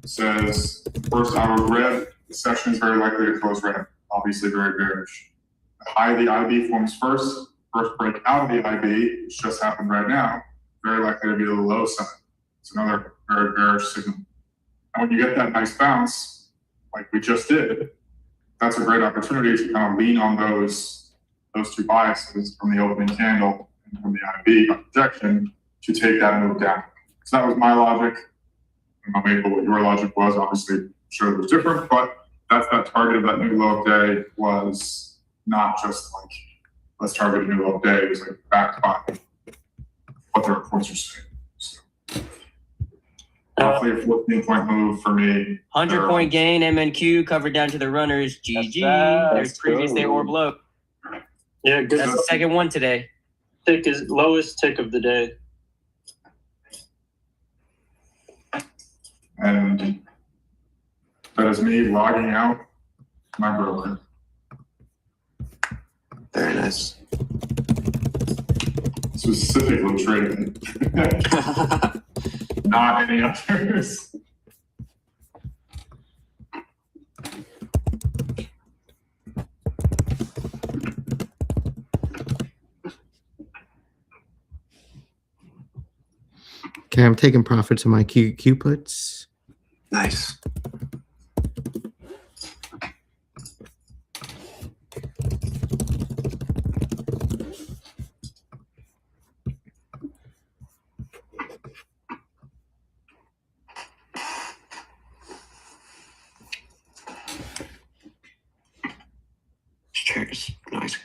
says first hour red, the session is very likely to close red. Obviously very bearish. The high of the IB forms first break out of the IB, which just happened right now, very likely to be the low side. It's another very bearish signal. And when you get that nice bounce, like we just did, that's a great opportunity to kind of lean on those two biases from the opening candle and from the IB projection to take that move down. So that was my logic. I'm not able what your logic was. Obviously, I'm sure it was different, but that's that target of that new low of day was not just like, let's target a new low of day. It was like backed by what the reports are saying. So, roughly a 14-point move for me. 100-point gain, MNQ covered down to the runners. GG. There's previously or below. Yeah, good. That's the second one today. Tick is lowest tick of the day. And that is me logging out my broker. Very nice. Specifically trading. Not any others. Okay, I'm taking profits on my QQQ puts. Nice. Cheers. Nice.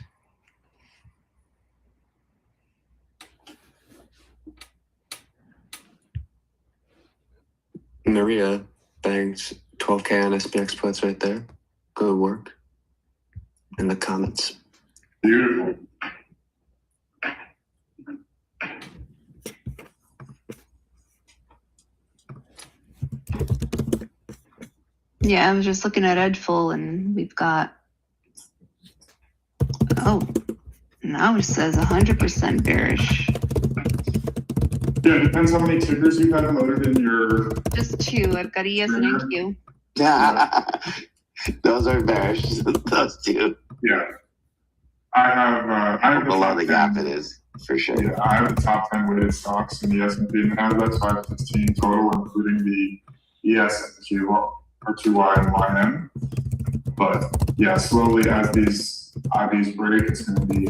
Maria bangs 12K on SPX puts right there. Good work. In the comments. Beautiful. Yeah, I was just looking at Edgeful and we've got, oh, now it says 100% bearish. Yeah, it depends how many tickers you have loaded in your. Just two. I've got ES and NQ. Yeah. Those are bearish. Those two. Yeah. I have below the gap it is, for sure. Yeah, I have the top 10 weighted stocks in the S&P, and that's 515 total, including the ES and the or 2Y and YM. But yeah, slowly as these IBs break, it's going to be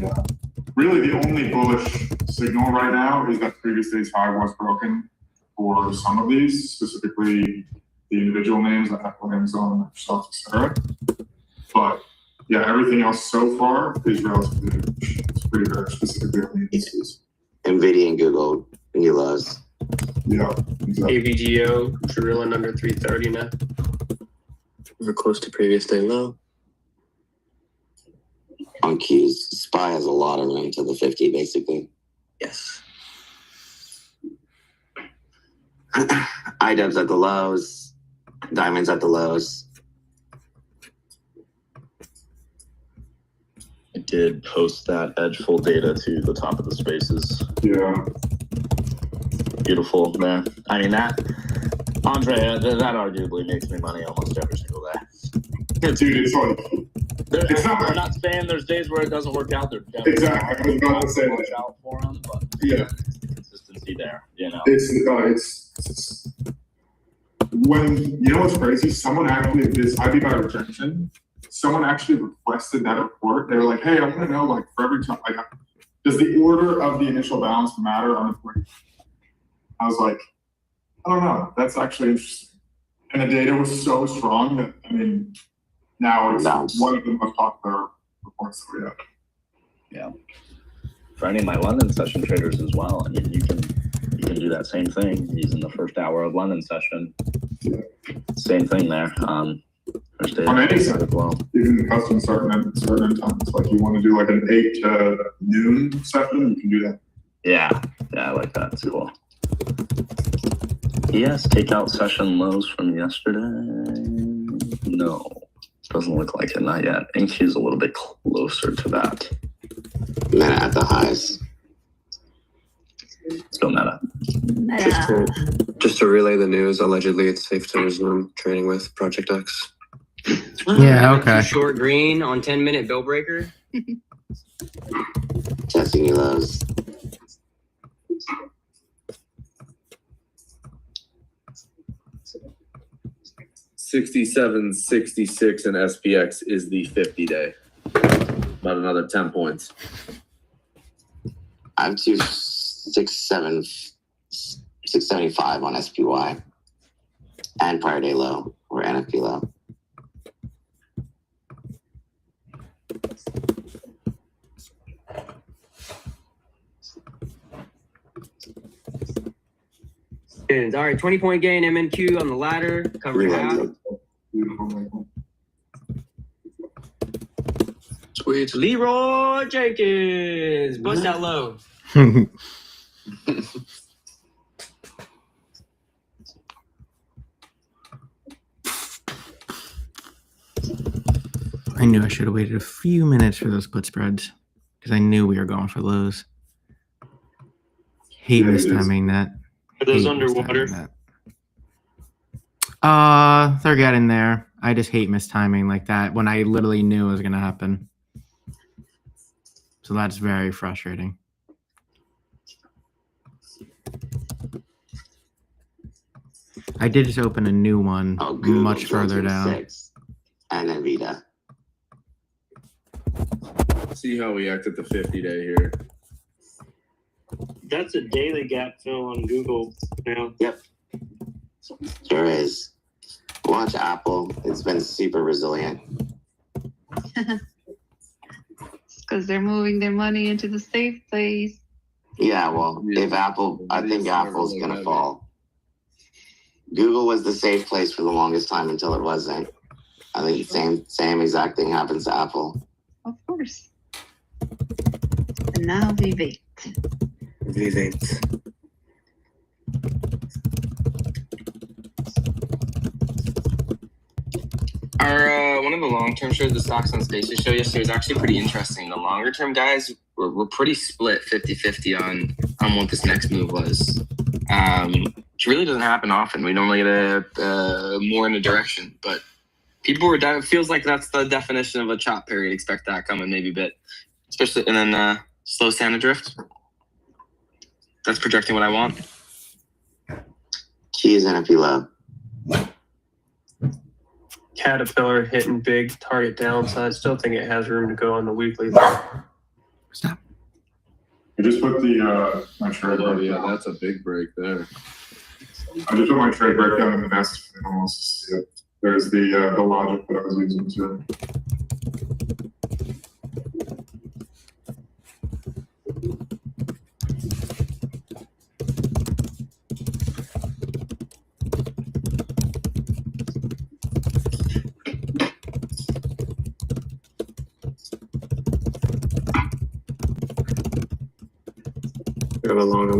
really the only bullish signal right now is that previous day's high was broken for some of these, specifically the individual names like Apple, Amazon, Microsoft, etc. But yeah, everything else so far is relatively bearish. It's pretty bearish, specifically on the indices. NVIDIA and Google, new lows. Yeah, exactly. AVGO drilling under 330 now. We're close to previous day low. On Q's, SPY has a lot of room to the 50, basically. Yes. IDubs at the lows, diamonds at the lows. I did post that Edgeful data to the top of the spaces. Yeah. Beautiful there. I mean, that, Andre, that arguably makes me money almost every single day. Dude, it's like, I'm not saying there's days where it doesn't work out. There exactly. I was about to say watch out for them, but yeah, it's the consistency there. You know, it's when you know what's crazy. Someone actually this IB by rejection. Someone actually requested that report. They were like, "Hey, I want to know, like, for every time, like, does the order of the initial balance matter on the point?" I was like, "I don't know. That's actually interesting." And the data was so strong that I mean. Now it's one of the most popular reports that we have. Yeah. For any of my London session traders as well, I mean, you can do that same thing using the first hour of London session. Yeah. Same thing there. First day on any side as well. Even custom certain times. Like you want to do like an 8 to noon session, you can do that. Yeah, I like that. It's cool. Yes, takeout session lows from yesterday. No. Doesn't look like it, not yet. NQ is a little bit closer to that. Meta at the highs. Still meta. Just to relay the news, allegedly it's safe to resume trading with Project X. Yeah, okay. Short green on 10-minute bill breaker. Testing new lows. 67.66 and SPX is the 50-day. About another 10 points. I have 675 on SPY and prior day low or NFP low. All right, 20-point gain, MNQ on the ladder, covering half. Sweet. Leroy Jenkins, bust that low. I knew I should have waited a few minutes for those put spreads because I knew we were going for lows. Hate mistiming that. Are those Hate underwater? mistiming that. They're getting there. I just hate mistiming like that when I literally knew it was gonna happen. So that's very frustrating. I did just open a new one much further down. And then Vita. See how we act at the 50-day here. That's a daily gap fill on Google now. Yep. Sure is. Watch Apple. It's been super resilient. Because they're moving their money into the safe place. Yeah, well, if Apple, I think Apple's going to fall. Google was the safe place for the longest time until it wasn't. I think the same exact thing happens to Apple. Of course. And now we wait. Our one of the long-term shows, the stocks on Stacy show yesterday, was actually pretty interesting. The longer-term guys were pretty split 50-50 on what this next move was. Which really doesn't happen often. We normally get a more in a direction, but people were down. It feels like that's the definition of a chop period. Expect that coming maybe a bit, especially, and then slow Santa drift. That's projecting what I want. Keys NFP low. Caterpillar hitting big target downside. Still think it has room to go on the weekly. Stop. I just put the my trade breakdown. That's a big break there. I just put my trade breakdown in the nest and almost see it. There's the logic that I was using too.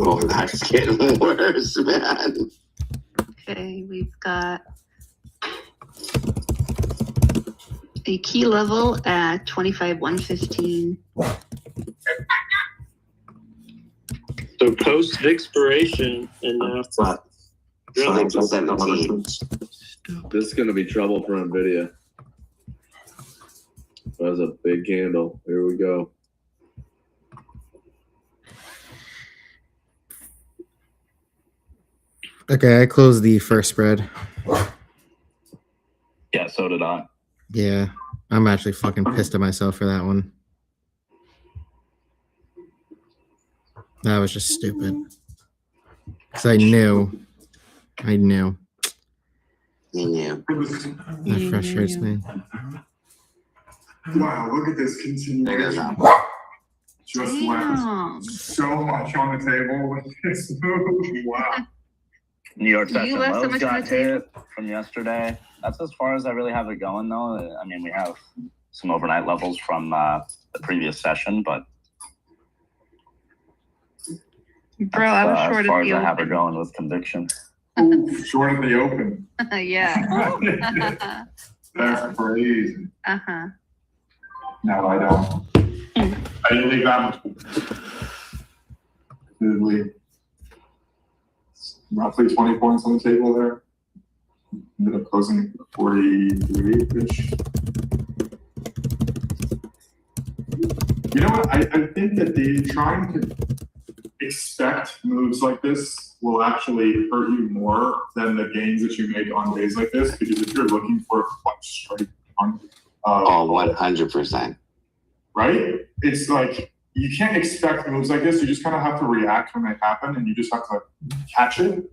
Oh, that's getting worse, man. Okay, we've got a key level at 25,115. So post expiration and now Really? 17. This is going to be trouble for NVIDIA. That was a big candle. Here we go. Okay, I closed the first spread. Yeah, so did I. Yeah, I'm actually fucking pissed at myself for that one. That was just stupid. Because I knew. You knew. That frustrates me. Wow, look at this There goes continuation. Apple. Just Damn. left so much on the table with this move. Wow. New York You session left so lows much on got the table? hit from yesterday. That's as far as I really have it going, though. I mean, we have some overnight levels from the previous session, but Bro, I was as short far at as the I have it open. going with conviction. Ooh, short of the open. Yeah. That's crazy. Uh-huh. No, I don't. I didn't leave that much. Did leave roughly 20 points on the table there. Ended up closing 43-ish. You know what? I think that trying to expect moves like this will actually hurt you more than the gains that you make on days like this, because if you're looking for a clutch strike on 100%. right, it's like you can't expect moves like this. You just kind of have to react when they happen, and you just have to catch it.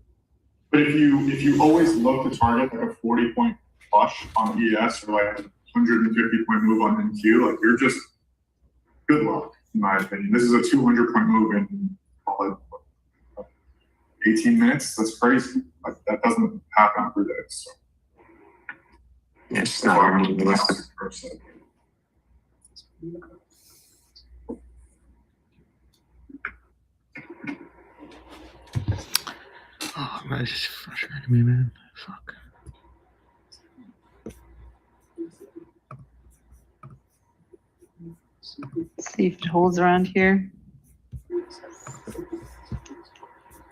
But if you always look to target like a 40-point flush on ES or like a 150-point move on NQ, like you're just good luck, in my opinion. This is a 200-point move in 18 minutes. That's crazy. Like that doesn't happen every day. So. Yeah, it's not realistic. Oh, man, it's just frustrating me, man. Fuck. See if it holds around here.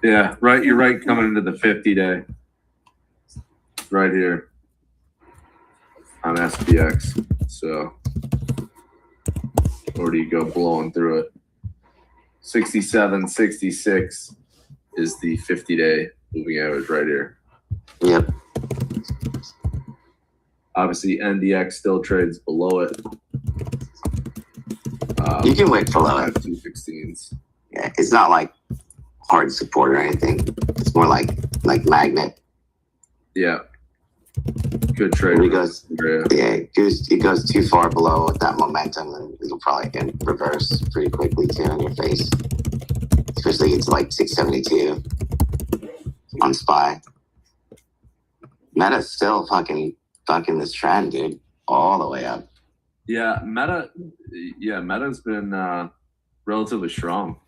Yeah, right. You're right. Coming into the 50-day, right here on SPX. So, where do you go blowing through it? 67, 66 is the 50-day moving average right here. Yep. Obviously, NDX still trades below it. You can wait below it. 216s. Yeah, it's not like hard support or anything. It's more like magnet. Yeah. Good trade. It goes too far below with that momentum, and it'll probably get reverse pretty quickly too in your face. Especially it's like 672 on SPY. Meta's still fucking this trend, dude, all the way up. Yeah, Meta's been relatively strong.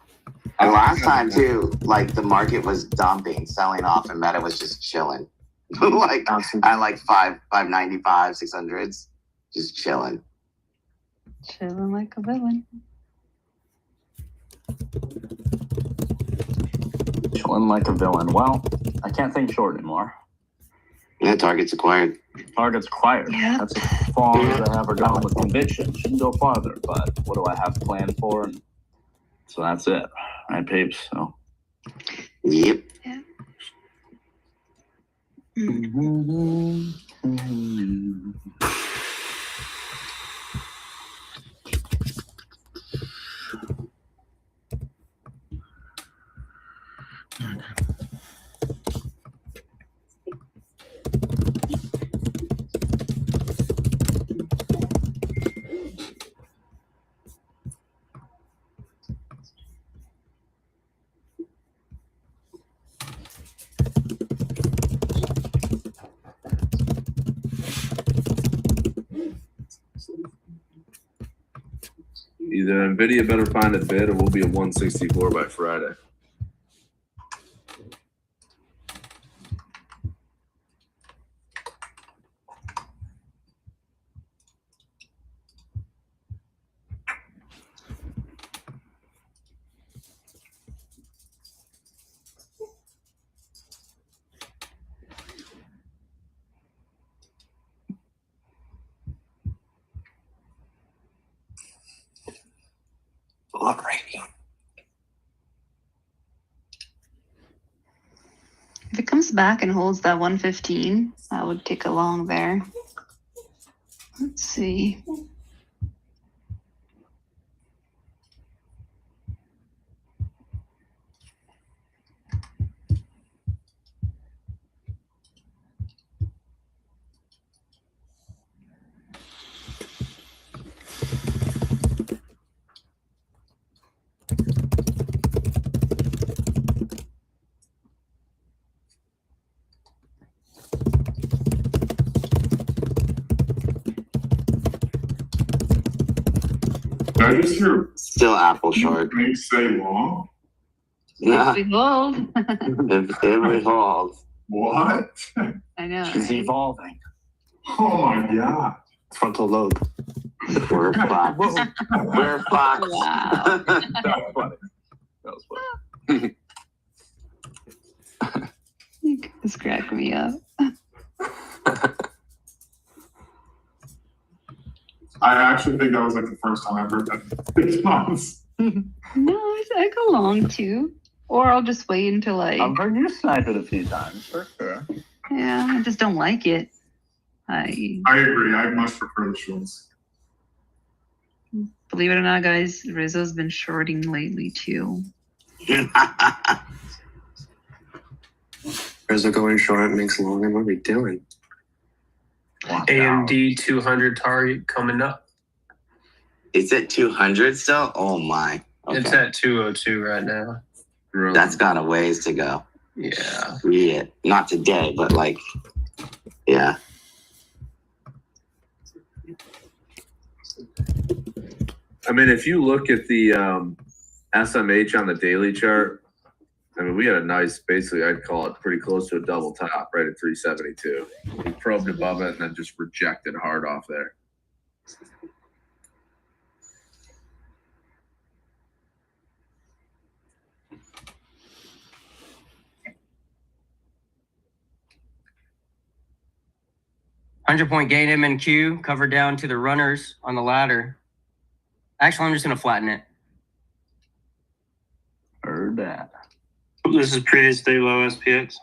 And last time too, like the market was dumping, selling off, and Meta was just chilling. Like at like 595, 600s, just chilling. Chilling like a villain. Chilling like a villain. Well, I can't think short anymore. Yeah, target's acquired. Target's acquired. Yeah. That's as far as I ever gone with conviction. Shouldn't go farther, but what do I have planned for? And so that's it. Right, peeps? So. Yep. Yeah. Either NVIDIA better find a bid or we'll be at 164 by Friday. If it comes back and holds that 115, I would take a long there. Let's see. Did I just hear Still Apple short. me say long? Nah, If we hold. it holds. What? I know. She's evolving. Oh my god. Frontal lobe. We're fucked. We're fucked. Wow. That was funny. That was funny. You guys crack me up. I actually think that was like the first time I've heard that. 6 months. No, I go long too. Or I'll just wait until I've heard you snipe it a few times, for sure. Yeah, I just don't like it. I agree. I much prefer the shorts. Believe it or not, guys, Rizzo's been shorting lately too. Rizzo going short makes longer. What are we doing? AMD 200 target coming up. It's at 200 still? Oh my. Okay. It's at 202 right now. That's got a ways to go. Yeah. Yeah. Not today, but like, yeah. I mean, if you look at the SMH on the daily chart, I mean, we had a nice, basically, I'd call it pretty close to a double top right at 372. We probed above it and then just rejected hard off there. $100-point gain MNQ, cover down to the runners on the ladder. Actually, I'm just going to flatten it. Heard that. This is previous day low SPX.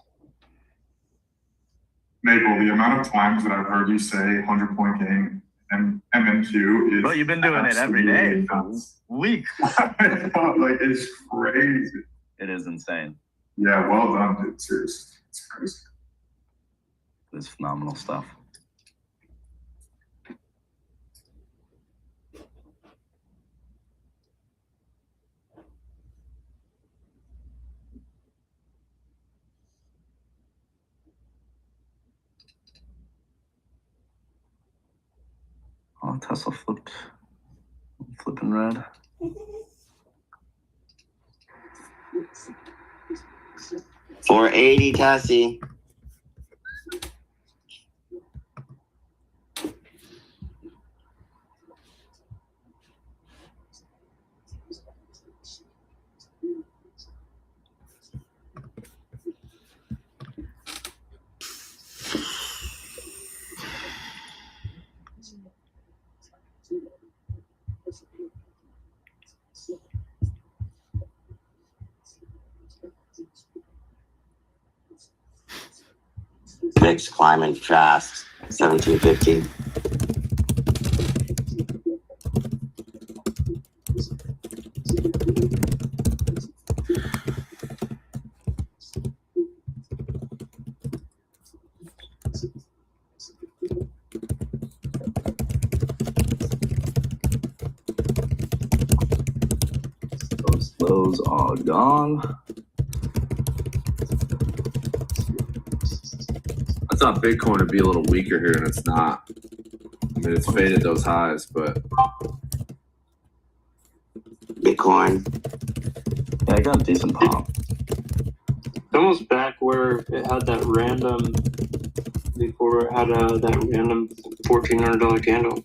Mabel, the amount of times that I've heard you say 100-point gain and MNQ is. Bro, you've been doing it every day for weeks. Like, it's crazy. It is insane. Yeah, well done, dude. Seriously. It's crazy. It's phenomenal stuff. Oh, Tesla flipping red. $480, Tessie. VIX climbing fast. 1750. Those are gone. I thought Bitcoin would be a little weaker here, and it's not. I mean, it's faded those highs, but Bitcoin. Yeah, I got a decent pop. It's almost back where it had that random, before it had that random $1,400 candle.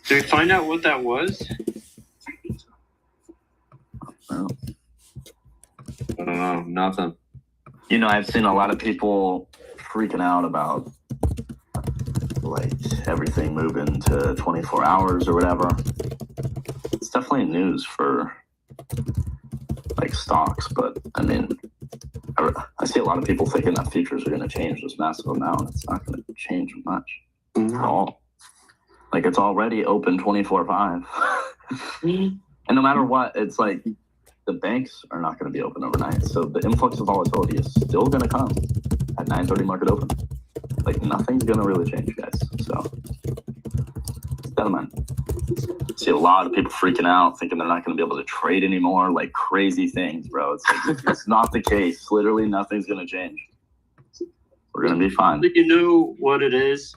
Did we find out what that was? Well, I don't know, nothing. you know, I've seen a lot of people freaking out about like everything moving to 24 hours or whatever. It's definitely news for like stocks, but I mean, I see a lot of people thinking that futures are going to change this massive amount. It's not going to change much at all. Like, it's already open 24/5. And no matter what, it's like the banks are not going to be open overnight. So the influx of volatility is still going to come at 9:30 market open. Like, nothing's going to really change, guys. So keep that in mind. See a lot of people freaking out, thinking they're not going to be able to trade anymore, like crazy things, bro. It's like, it's not the case. Literally, nothing's going to change. We're going to be fine. You know what it is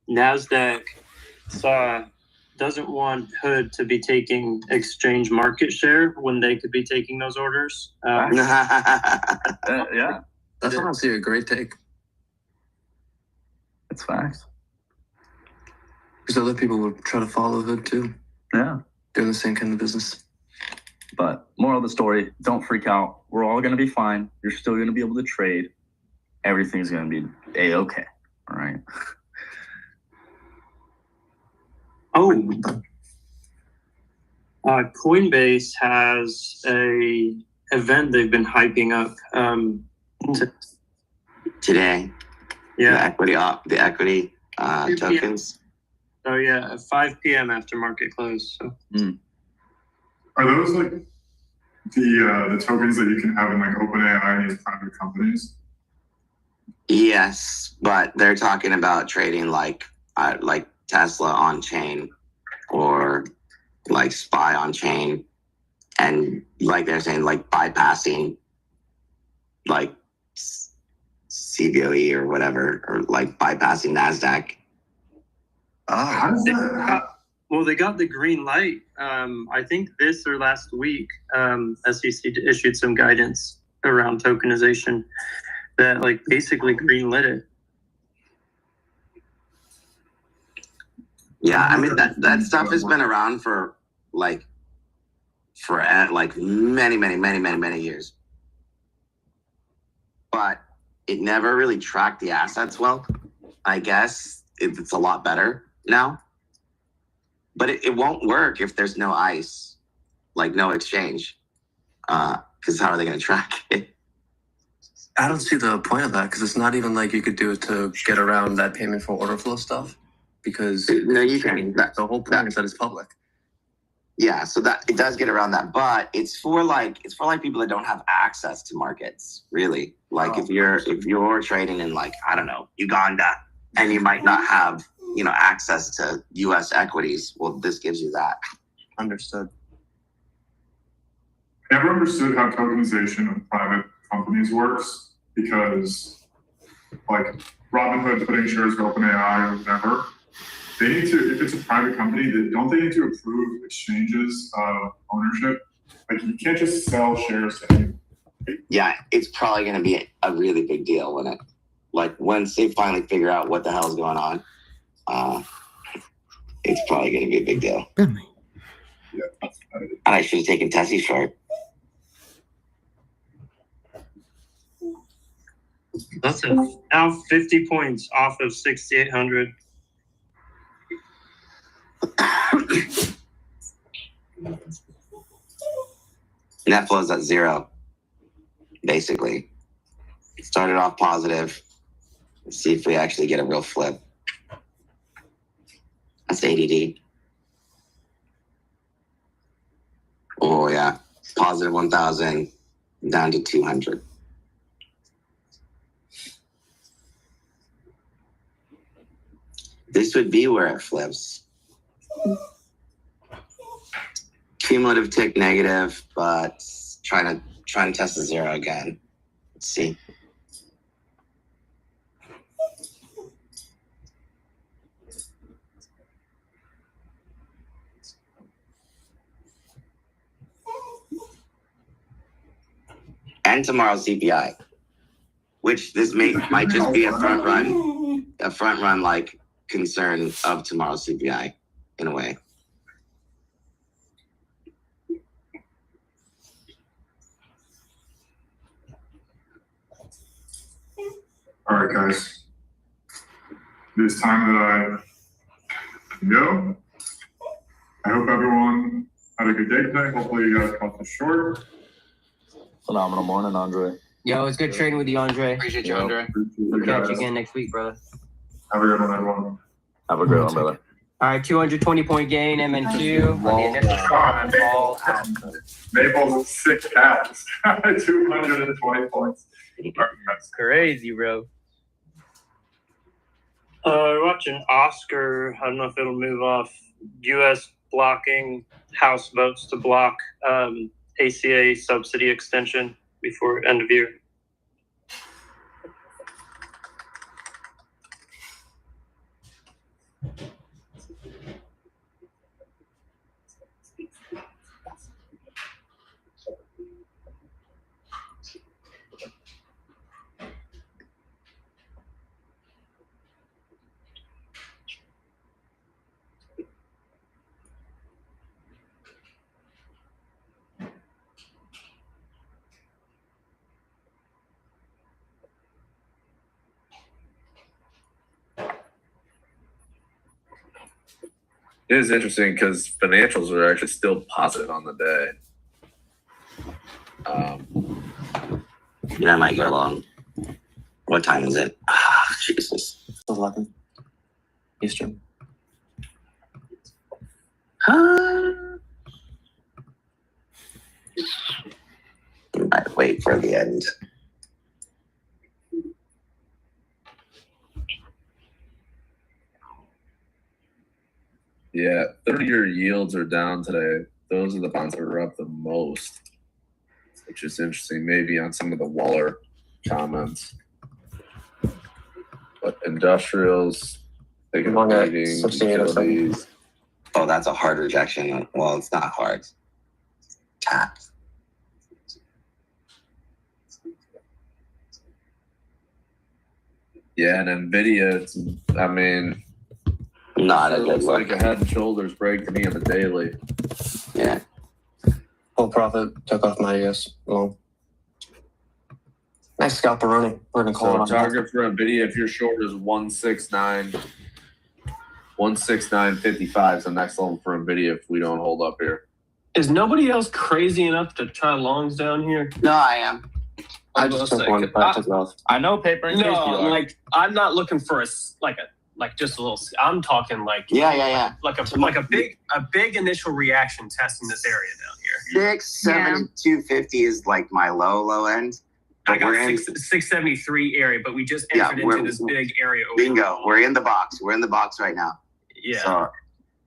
NASDAQ doesn't want Hood to be taking exchange market share when they could be taking those orders. Yeah. That's honestly a great take. It's facts. Because other people would try to follow Hood too. Yeah. Doing the same kind of business. But moral of the story, don't freak out. We're all going to be fine. You're still going to be able to trade. Everything's going to be A-okay. All right. Oh, Coinbase has a event they've been hyping up. Today. Yeah. The equity tokens. Oh yeah, at 5 p.m. after market close. So. Are those like the tokens that you can have in like OpenAI and these private companies? Yes, but they're talking about trading like Tesla on chain or like SPY on chain, and like they're saying like bypassing like CBOE or whatever, or like bypassing NASDAQ. Well, they got the green light. I think this or last week, SEC issued some guidance around tokenization that like basically greenlit it. Yeah, I mean that stuff has been around for like many years, but it never really tracked the assets well. I guess it's a lot better now, but it won't work if there's no ICE, like no exchange, because how are they going to track it? I don't see the point of that because it's not even like you could do it to get around that payment for order flow stuff. Because no, you can. The whole point is that it's public. Yeah, so that it does get around that, but it's for like people that don't have access to markets, really. Like if you're trading in like, I don't know, Uganda, and you might not have, access to US equities, well, this gives you that. Understood. Never understood how tokenization of private companies works, because like Robinhood putting shares of OpenAI or whatever, they need to, if it's a private company, don't they need to approve exchanges of ownership? Like you can't just sell shares to anyone. Yeah, it's probably going to be a really big deal once they finally figure out what the hell's going on. It's probably going to be a big deal. Yeah, I should have taken Tessie's short. That's it. Now 50 points off of 6,800. Net flow is at 0, basically. Started off positive. Let's see if we actually get a real flip. That's ADD. Oh yeah, positive 1,000 down to 200. This would be where it flips. Cumulative tick negative, but trying to test the 0 again. Let's see. And tomorrow's CPI, which this might just be a front run like concern of tomorrow's CPI in a way. All right, guys. It is time that I can go. I hope everyone had a good day today. Hopefully you guys caught the short. Phenomenal morning, Andre. Yo, it's good trading with you, Andre. Appreciate you, Andre. We'll catch you again next week, brother. Have a good one, everyone. Have a great one, brother. All right, 220 point gain, MN2 on the initial shot. All out. Maple's 6 caps, 220 points. That's crazy, bro. We're watching Oscar. I don't know if it'll move off. U.S. blocking House votes to block ACA subsidy extension before end of year. It is interesting because financials are actually still positive on the day. I might go long. What time is it? Ah, Jesus. 11 Eastern. Might wait for the end. Yeah, 30-year yields are down today. Those are the bonds that are up the most, which is interesting. Maybe on some of the Waller comments, but industrials, taking a beating, utilities. Oh, that's a hard rejection. Well, it's not hard. Tap. Yeah, and Nvidia. I mean, not a good looks look. like a head and shoulders break to me on the daily. Yeah. Full profit took off my long. Nice scalper running. We're gonna call it on target for Nvidia if you're short is 169. 169.55 is the next level for Nvidia if we don't hold up here. Is nobody else crazy enough to try longs down here? No, I am. I just took one practice off. I know paper and case you No, are. like I'm not looking for just a little. I'm talking like Yeah. like a big initial reaction test in this area down here. 672.50 is like my low end. I got 673 area, but we just entered into this big area. Bingo. We're in the box. We're in the box right now. Yeah. So,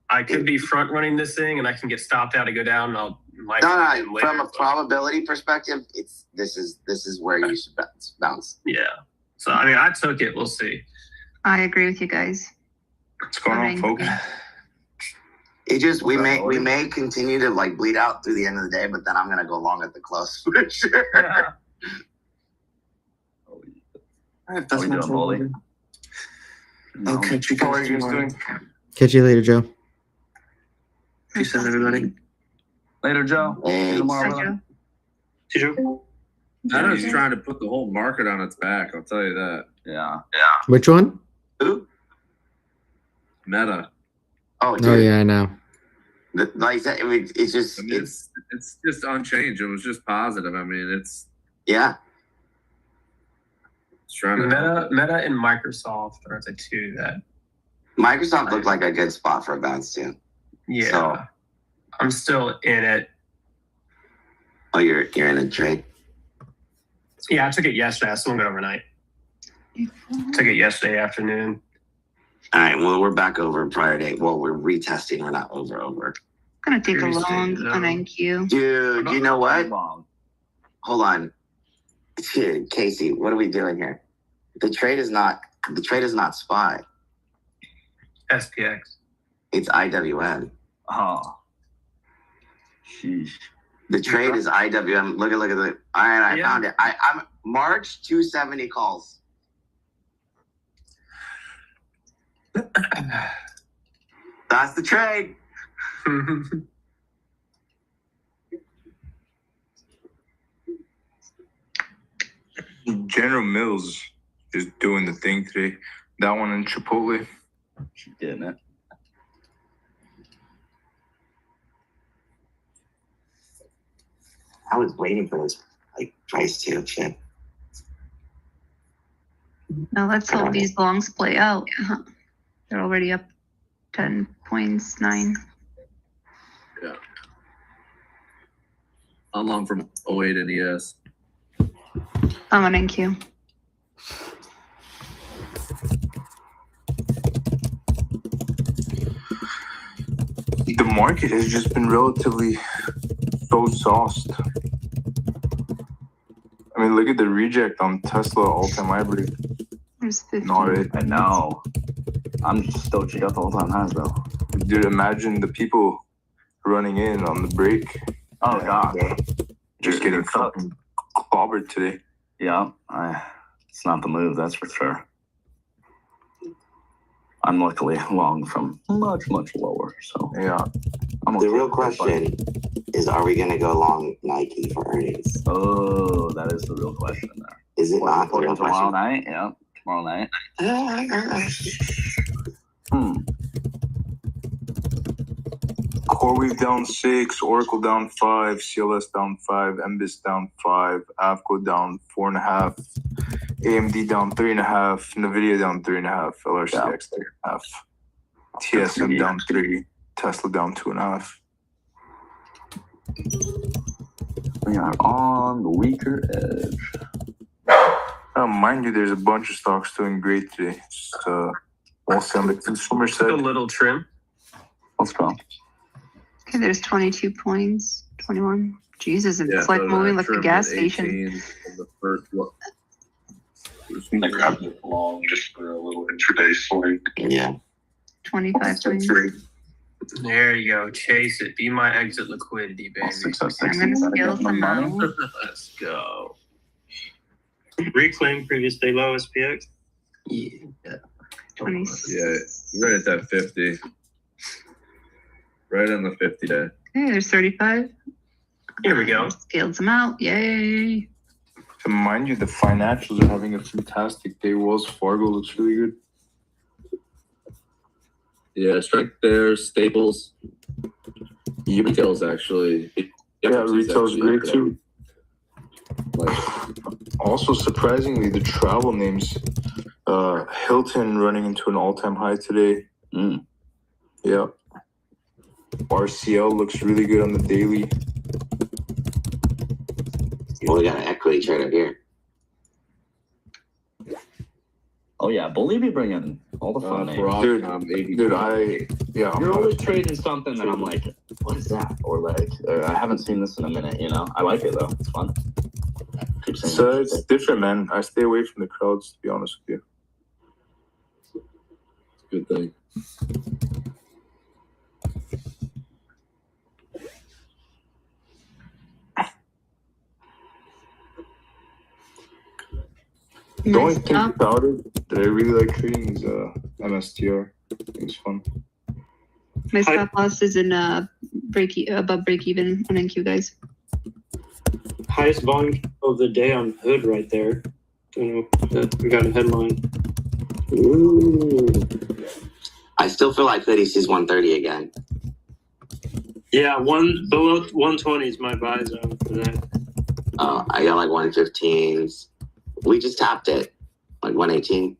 I could be front running this thing, and I can get stopped out to go down, and I'll. No. From a probability perspective, this is where you should bounce. Yeah. So I mean, I took it. We'll see. I agree with you guys. What's going on, folks? It just we may continue to like bleed out through the end of the day, but then I'm gonna go long at the close for sure. Yeah. How we doing, Bully? Okay, How are you guys doing? Catch you later, Joe. Peace out, everybody. Later, Joe. See you tomorrow, Hi, brother. Joe. Meta's trying to put the whole market on its back. I'll tell you that. Yeah. Which one? Who? Meta. Oh, dude. Oh yeah, I know. Like that, it's just I mean, it's just unchanged. It was just positive. I mean, it's trying to Meta and Microsoft are the two that. Microsoft looked like a good spot for a bounce too. Yeah. So, I'm still in it. oh, you're in a trade. Yeah, I took it yesterday. I swung it overnight. Took it yesterday afternoon. All right. Well, we're back over prior date. Well, we're retesting. We're not over. I'm gonna take a long on NQ. Dude, you know what? Hold on. Dude, Casey, what are we doing here? The trade is not SPY. SPX. It's IWM. Oh. Sheesh. The trade is IWM. Look at the. All right, I found it. I'm March 270 calls. That's the trade. General Mills is doing the thing today. That one in Chipotle. She did it. I was waiting for this price to shit. Now let's hope these longs play out. They're already up 10.9. Yeah. How long from 08 NES? I'm on NQ. The market has just been relatively so sauced. I mean, look at the reject on Tesla all-time high break. There's 50. I know. I'm still checked out the all-time highs though. Dude, imagine the people running in on the break. Oh god. Just getting fucking clobbered today. Yeah, it's not the move, that's for sure. I'm luckily long from much lower, so yeah. The real question is, are we going to go long Nike for earnings? Oh, that is the real question there. Is it not the real tomorrow question? night? Yeah, tomorrow night. CoreWeave down 6, Oracle down 5, CLS down 5, MBIS down 5, Avco down 4.5, AMD down 3.5, NVIDIA down 3.5, LRCX 3.5, TSM down 3, Tesla down 2.5. We are on the weaker edge. Mind you, there's a bunch of stocks doing great today. Just, also on the consumer side. A little trim. Let's go. Okay, there's 22 points, 21. Jesus, it's Yeah, like so moving that like a trim gas was station. 18 on the first look. I grabbed it long just for a little intraday swing. Yeah. 25 points. There you go. Chase it. Be my exit liquidity, baby. I'm gonna scale some out. Let's go. Reclaim previous day low SPX. Yeah. 26. Yeah, you're right at that 50. Right on the 50 day. Okay, there's 35. Here we go. Scaled some out. Yay. To mind you, the financials are having a fantastic day. Wells Fargo looks really good. Yeah, strength there, staples. Retail's actually. Retail's great today. too. Like, Also, surprisingly, the travel names, Hilton running into an all-time high today. Yeah. RCL looks really good on the daily. Well, we got an equity chart up here. Oh yeah, believe me, bring in all the fun names. You're You're always trading something that I'm like, what is that? Or like, I haven't seen this in a minute. You know, I like it though. It's fun. Keep saying So it's different, man. I stay away from the crowds, to be honest with you. it's a good thing. The only thing about it that I really like trading is MSTR. It's fun. My stop loss is in above break even on NQ, guys. Highest volume of the day on Hood right there. Don't know. We got a headline. Ooh. I still feel like Hoodie sees 130 again. Yeah, below 120 is my buy zone for that. I got like 115s. We just tapped it, like 118.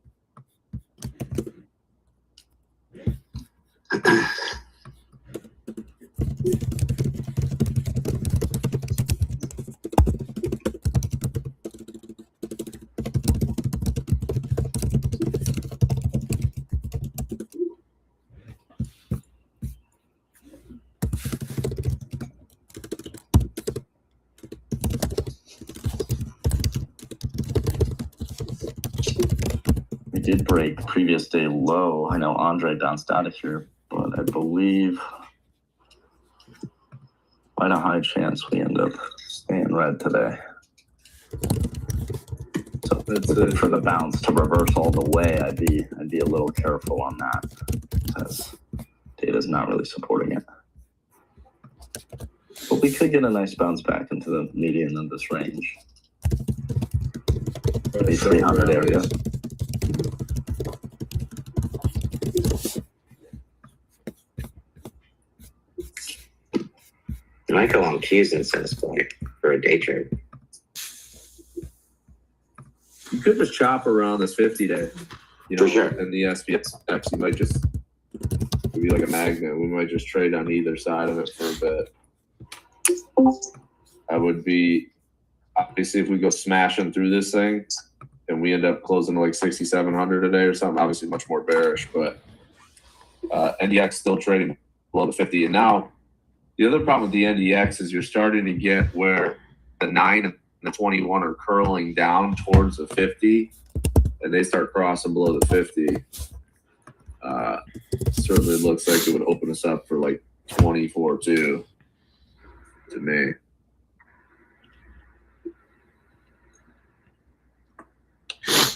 We did break previous day low. I know Andre bounced out of here, but I believe quite a high chance we end up staying red today. So looking for the bounce to reverse all the way, I'd be a little careful on that because data's not really supporting it. But we could get a nice bounce back into the median of this range. The 300 area. I might go on Q's instead of Splunk for a day trade. You could just chop around this 50 day. You know, For sure. And the SPX, you might just be like a magnet. We might just trade on either side of it for a bit. I would be, obviously, if we go smashing through this thing and we end up closing to like 6,700 a day or something, obviously much more bearish, but NDX still trading below the 50. And now the other problem with the NDX is you're starting to get where the 9 and the 21 are curling down towards the 50 and they start crossing below the 50. Certainly looks like it would open us up for like 24 too, to me.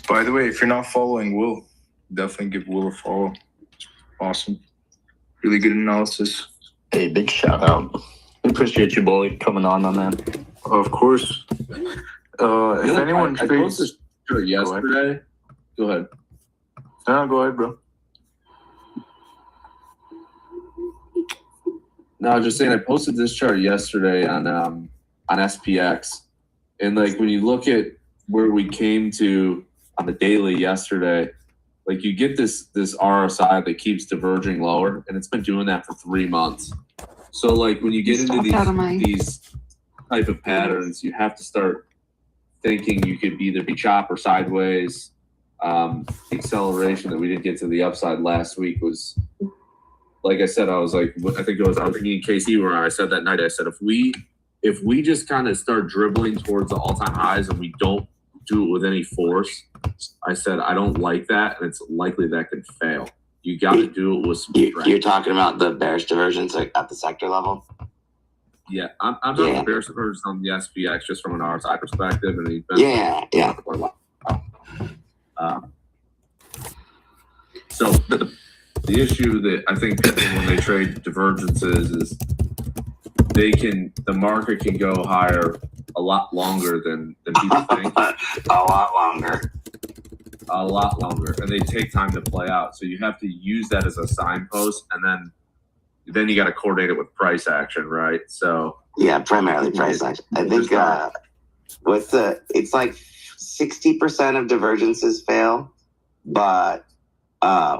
By the way, if you're not following Will, definitely give Will a follow. Awesome. Really good analysis. Hey, big shout out. Appreciate you, boy, coming on, my man. Of course. If anyone I posted it yesterday. Go ahead. No, go ahead, bro. No, I was just saying I posted this chart yesterday on SPX, and like when you look at where we came to on the daily yesterday, like you get this RSI that keeps diverging lower, and it's been doing that for 3 months. So like when you get into these type of patterns, you have to start thinking you could either be chop or sideways. The acceleration that we didn't get to the upside last week was, like I said, I was thinking in KC where I said that night, I said, if we just kind of start dribbling towards the all-time highs and we don't do it with any force, I said, I don't like that. And it's likely that could fail. You got to do it with some strength. You're talking about the bearish divergence at the sector level? Yeah, I'm talking about bearish divergence on the SPX just from an RSI perspective. And yeah. So the issue that I think people, when they trade divergences, is the market can go higher a lot longer than people think. A lot longer, and they take time to play out. So you have to use that as a signpost, and then you got to coordinate it with price action, right? So yeah, primarily price action. I think it's like 60% of divergences fail, but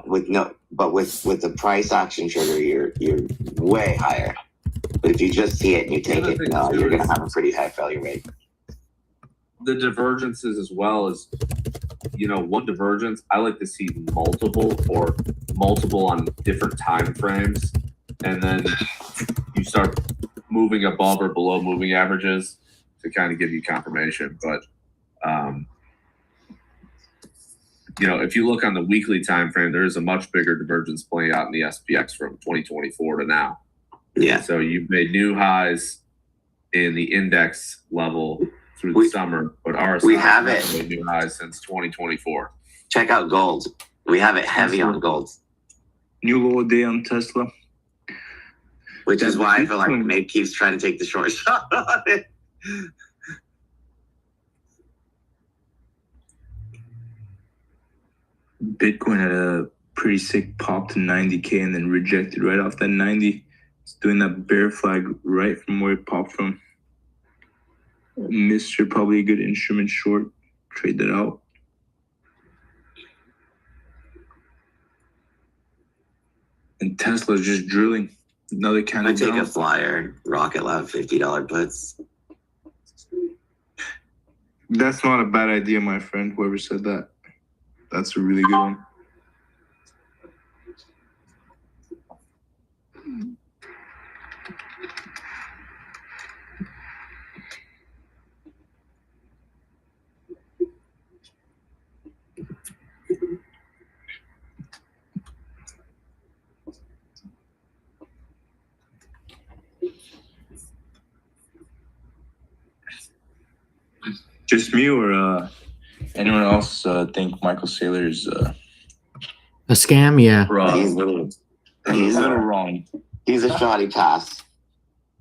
with the price action trigger, you're way higher. But if you just see it and you take it, you're going to have a pretty high failure rate. The divergences as well as, one divergence, I like to see multiple on different time frames. And then you start moving above or below moving averages to kind of give you confirmation. But, if you look on the weekly time frame, there is a much bigger divergence playing out in the SPX from 2024 to now. Yeah. So you've made new highs in the index level through the summer, but we have made new highs since 2024. Check out gold. We have it heavy on gold. New low day on Tesla. Which is why I feel like Nate keeps trying to take the short shot on it. Bitcoin had a pretty sick pop to 90K and then rejected right off that 90. It's doing that bear flag right from where it popped from. Mr. Probably a good instrument short. Trade that out. And Tesla's just drilling. Another candle. I take a flyer. Rocket Lab $50 puts. That's not a bad idea, my friend. Whoever said that. That's a really good one. Just me or anyone else think Michael Saylor's a scam? Yeah. He's a little wrong. He's a shoddy pass.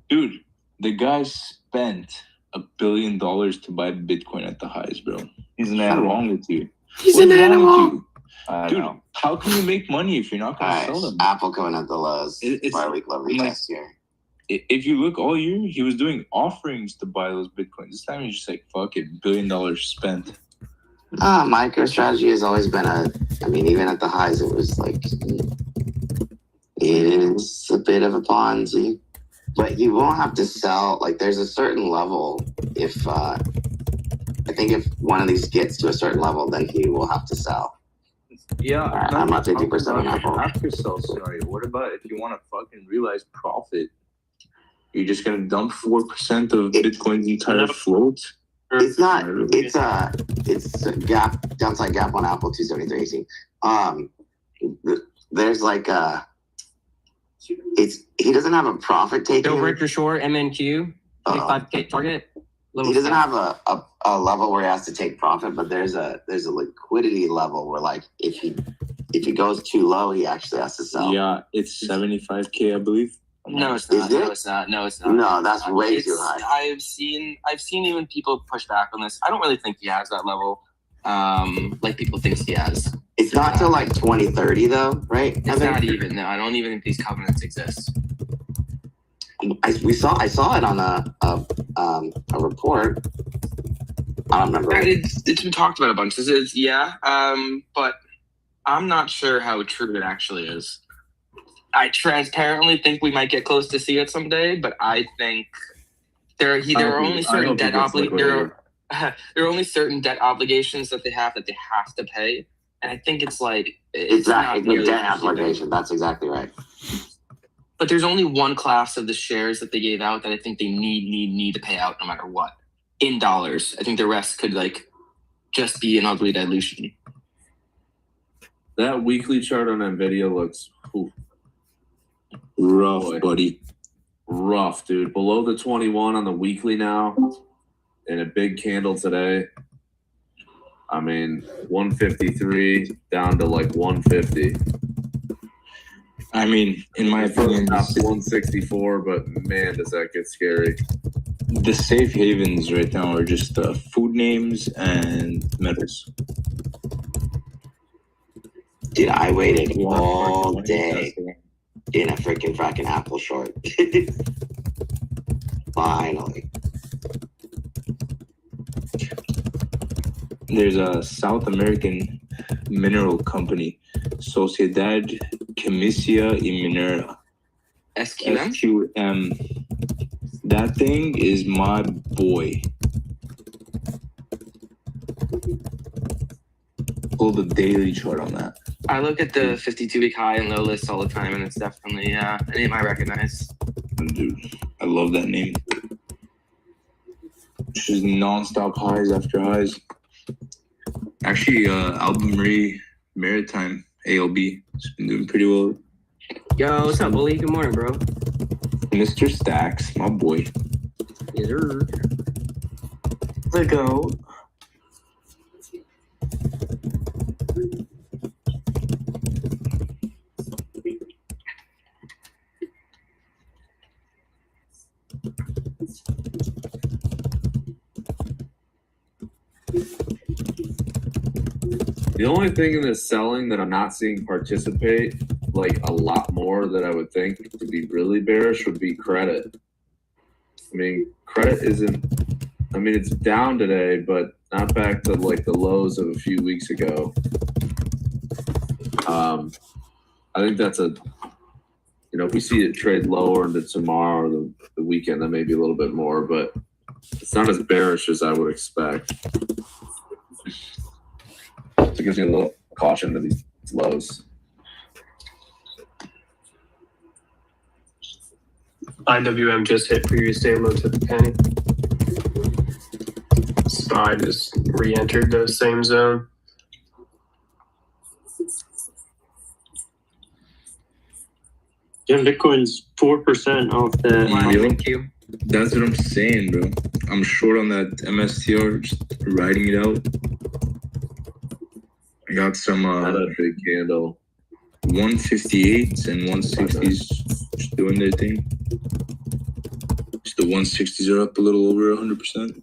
Dude, the guy spent $1 billion to buy Bitcoin at the highs, bro. He's an animal. What's wrong with you? He's an animal. Dude, how can you make money if you're not going to sell them? Apple coming at the lows. It's 5-week low retest here. If you look all year, he was doing offerings to buy those Bitcoins. This time he's just like, fuck it, $1 billion spent. MicroStrategy has always been even at the highs, it was like, it is a bit of a Ponzi. But you won't have to sell, like there's a certain level, I think if one of these gets to a certain level, then he will have to sell. Yeah, I'm not 50% on Apple. After sell scenario, what about if you want to fucking realize profit? You're just gonna dump 4% of Bitcoin's entire float? It's not. It's a gap, downside gap on Apple 273.18. There's like he doesn't have a profit taking. Still Richter short MNQ 25K target. He doesn't have a level where he has to take profit, but there's a liquidity level where like if he goes too low, he actually has to sell. Yeah, it's 75K, I believe. No, it's not. No, it's not. No, it's not. No, that's way too high. I've seen even people push back on this. I don't really think he has that level, like people think he has. It's not till like 2030 though, right? It's not even. No, I don't even think these covenants exist. I saw it on a report. I don't remember. It's been talked about a bunch. But I'm not sure how true it actually is. I transparently think we might get close to see it someday, but I think there are only certain debt obligations that they have to pay, and I think it's like it's not the debt obligation. That's exactly right. But there's only one class of the shares that they gave out that I think they need to pay out no matter what in dollars. I think the rest could just be an ugly dilution. That weekly chart on Nvidia looks rough, buddy. Rough, dude. Below the 21 on the weekly now, and a big candle today. I mean, 153 down to 150. I mean, in my opinion, 164, but man, does that get scary. The safe havens right now are just food names and metals. Dude, I waited all day in a freaking Apple short. Finally. There's a South American mineral company, Sociedad Química y Minera. SQM. That thing is my boy. Pull the daily chart on that. I look at the 52-week high and low list all the time, and it's definitely a name I recognize. Dude, I love that name. Just non-stop highs after highs. Actually, Albemarle Maritime, ALB, has been doing pretty well. Yo, what's up, bully? Good morning, bro. Mr. Stacks, my boy. Yes, sir. The GOAT. The only thing in this selling that I'm not seeing participate a lot more that I would think to be really bearish would be credit. I mean, credit it's down today, but not back to the lows of a few weeks ago. I think that's if we see it trade lower into tomorrow or the weekend, then maybe a little bit more, but it's not as bearish as I would expect. So it gives me a little caution to these lows. IWM just hit previous day low to the penny. SPY just re-entered the same zone. Yeah, Bitcoin's 4% off that. That's what I'm saying, bro. I'm short on that MSTR, just riding it out. I got some a big candle. 158s and 160s just doing their thing. Just the 160s are up a little over 100%.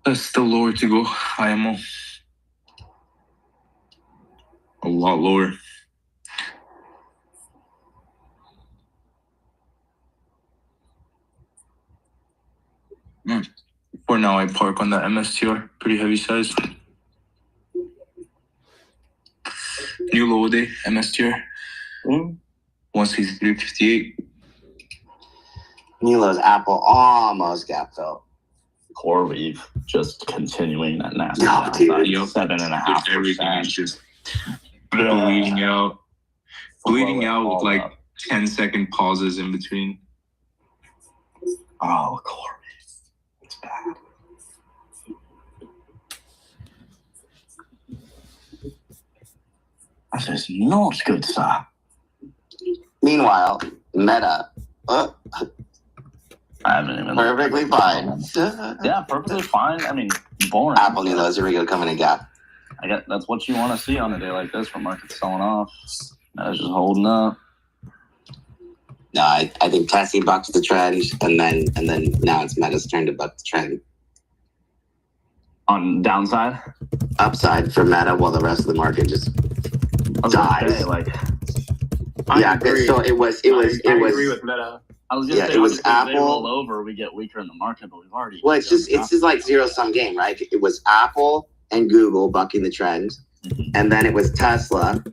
That's still lower to go. IMO. A lot lower. For now, I park on that MSTR. Pretty heavy size. New low day, MSTR. 163.58. Nilo's Apple almost gap fill. Core weave just continuing that nasty No, dude. 7.5%. Everything is just bleeding out. Bleeding out with 10-second pauses in between. Oh, core weave. It's bad. That is not good, sir. Meanwhile, Meta. I haven't even. Perfectly fine. Yeah, perfectly fine. I mean, boring. Apple knew those. Here we go, coming in gap. I get that's what you want to see on a day like this for markets selling off. I was just holding up. No, I think Tessie bucks the trend, and then now it's Meta's turn to buck the trend. On downside, upside for Meta, while the rest of the market just dies. I agree. So it was. I agree with Meta. I was gonna say, it was obviously, if they roll Apple. over, we get weaker in the market, but we've already. Well, it's just like zero sum game, right? It was Apple and Google bucking the trend, and then it was Tesla,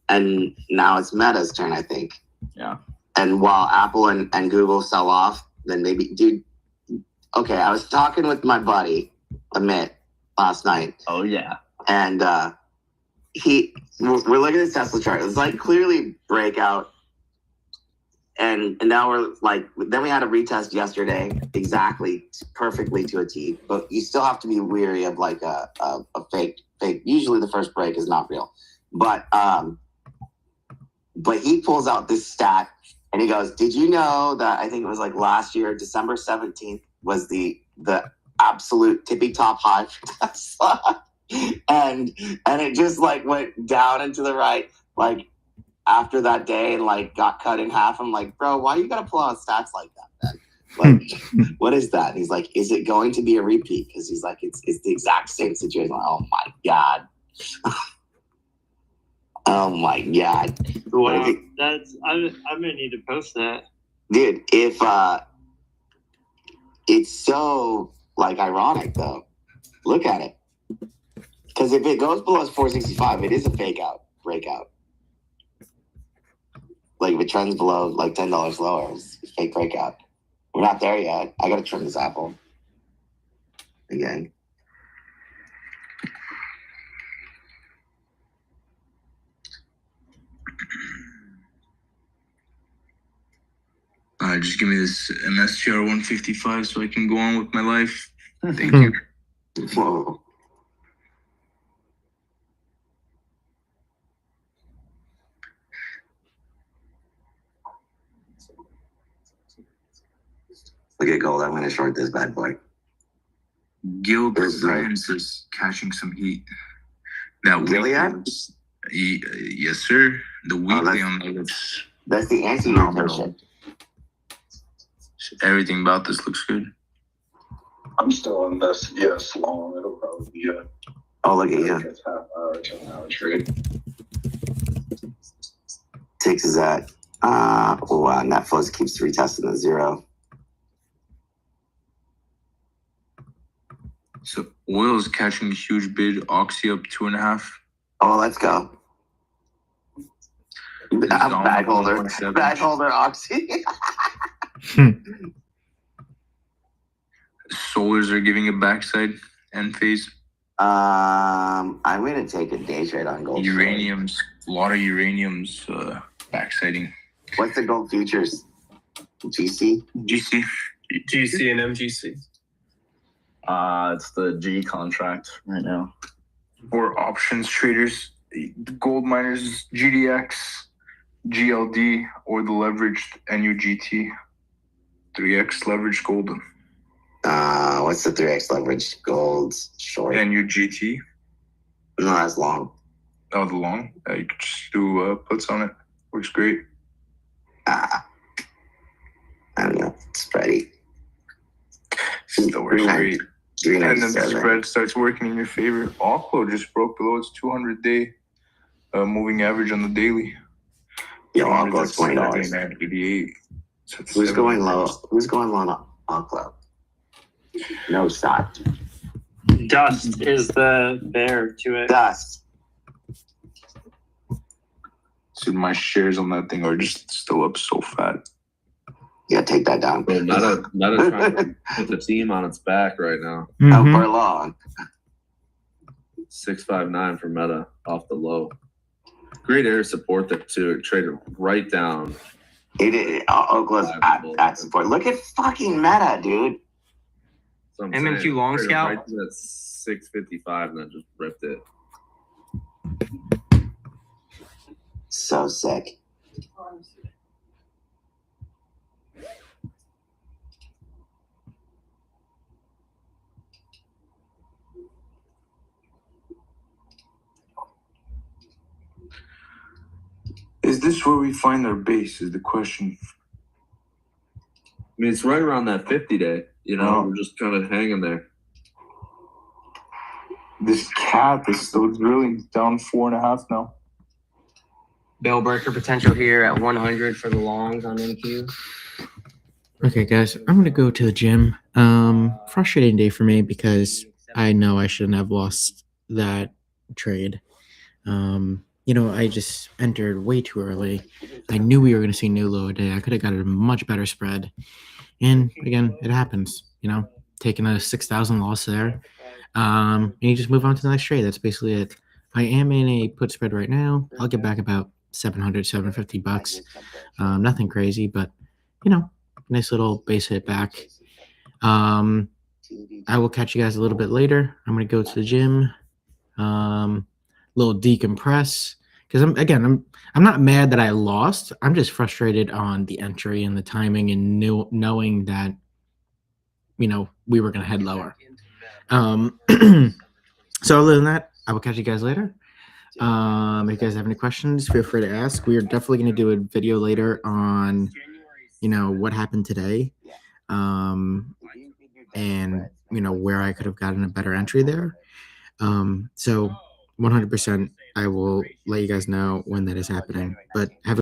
and now it's Meta's turn, I think. Yeah. And while Apple and Google sell off, then maybe, dude. Okay, I was talking with my buddy Amit last night. Oh yeah. And we're looking at this Tesla chart. It's like clearly breakout. And now we're like, then we had a retest yesterday, exactly, perfectly to a T. But you still have to be weary of like a fake. Usually the first break is not real. But he pulls out this stat and he goes, did you know that I think it was like last year, December 17th was the absolute tippy top high for Tesla? and it just like went down and to the right, like after that day, and like got cut in half. I'm like, bro, why you gotta pull out stats like that, then? Like, what is that? And he's like, is it going to be a repeat? Because he's like, it's the exact same situation. Like, oh my god. Oh my god. Wow, I'm gonna need to post that. Dude, if it's so like ironic though. Look at it. Because if it goes below 465, it is a fake out breakout. Like if it trends below like $10 lower, it's a fake breakout. We're not there yet. I gotta trim this Apple again. Just give me this MSTR 155 so I can go on with my life. Thank you. Whoa. Look at gold. I'm going to short this bad boy. Gilbert Burns is catching some heat. That Gilead? Yes, sir. The weekly on that's the anti-rotation. Everything about this looks good. I'm still invested. Yes, long. It'll probably be a. Oh, look at you. Half-hour, 10-hour trade. Takes is at. Wow, net flows keeps retesting the zero. So oil is catching a huge bid. Oxy up 2.5. Oh, let's go. Bag holder Oxy. Solars are giving a backside end phase. I'm gonna take a day trade on gold. Uranium's a lot of uranium's backsiding. What's the gold futures? GC and MGC. It's the G contract right now. For options traders, the gold miners GDX, GLD, or the leveraged NUGT. 3x leveraged gold. What's the 3x leverage gold short? NUGT. No, that's long. Oh, the long? You could just do puts on it. Works great. I don't know. Spready. Still works great. And then the spread starts working in your favor. Oklo just broke below its 200-day moving average on the daily. Yeah, Oklo's $20. $88. So Who's going low? Who's going low on Oklo? No stock. Dust is the bear to it. Dust. So my shares on that thing are just still up so fat. Yeah, take that down. Bro, Meta trying to put the team on its back right now. Out for long. 659 for Meta off the low. Great air support there too. It traded right down. Okla's at support. Look at fucking Meta, dude. MMQ long scout right at 655 and then just ripped it. So sick. this where we find our base? Is the question. I mean, it's right around that 50 day. You know, Oh. we're just kind of hanging there. This cap is still drilling down 4.5 now. Bell breaker potential here at 100 for the longs on MQ. Okay, guys, I'm gonna go to the gym. Frustrating day for me because I know I shouldn't have lost that trade. I just entered way too early. I knew we were gonna see new low day. I could have got a much better spread. And again, it happens. Taking a 6,000 loss there. And you just move on to the next trade. That's basically it. I am in a put spread right now. I'll get back about $750. Nothing crazy, but nice little base hit back. I will catch you guys a little bit later. I'm gonna go to the gym. Little decompress because I'm not mad that I lost. I'm just frustrated on the entry and the timing and knowing that we were gonna head lower. So other than that, I will catch you guys later. If you guys have any questions, feel free to ask. We are definitely going to do a video later on, what happened today, and where I could have gotten a better entry there. So 100%, I will let you guys know when that is happening. But have a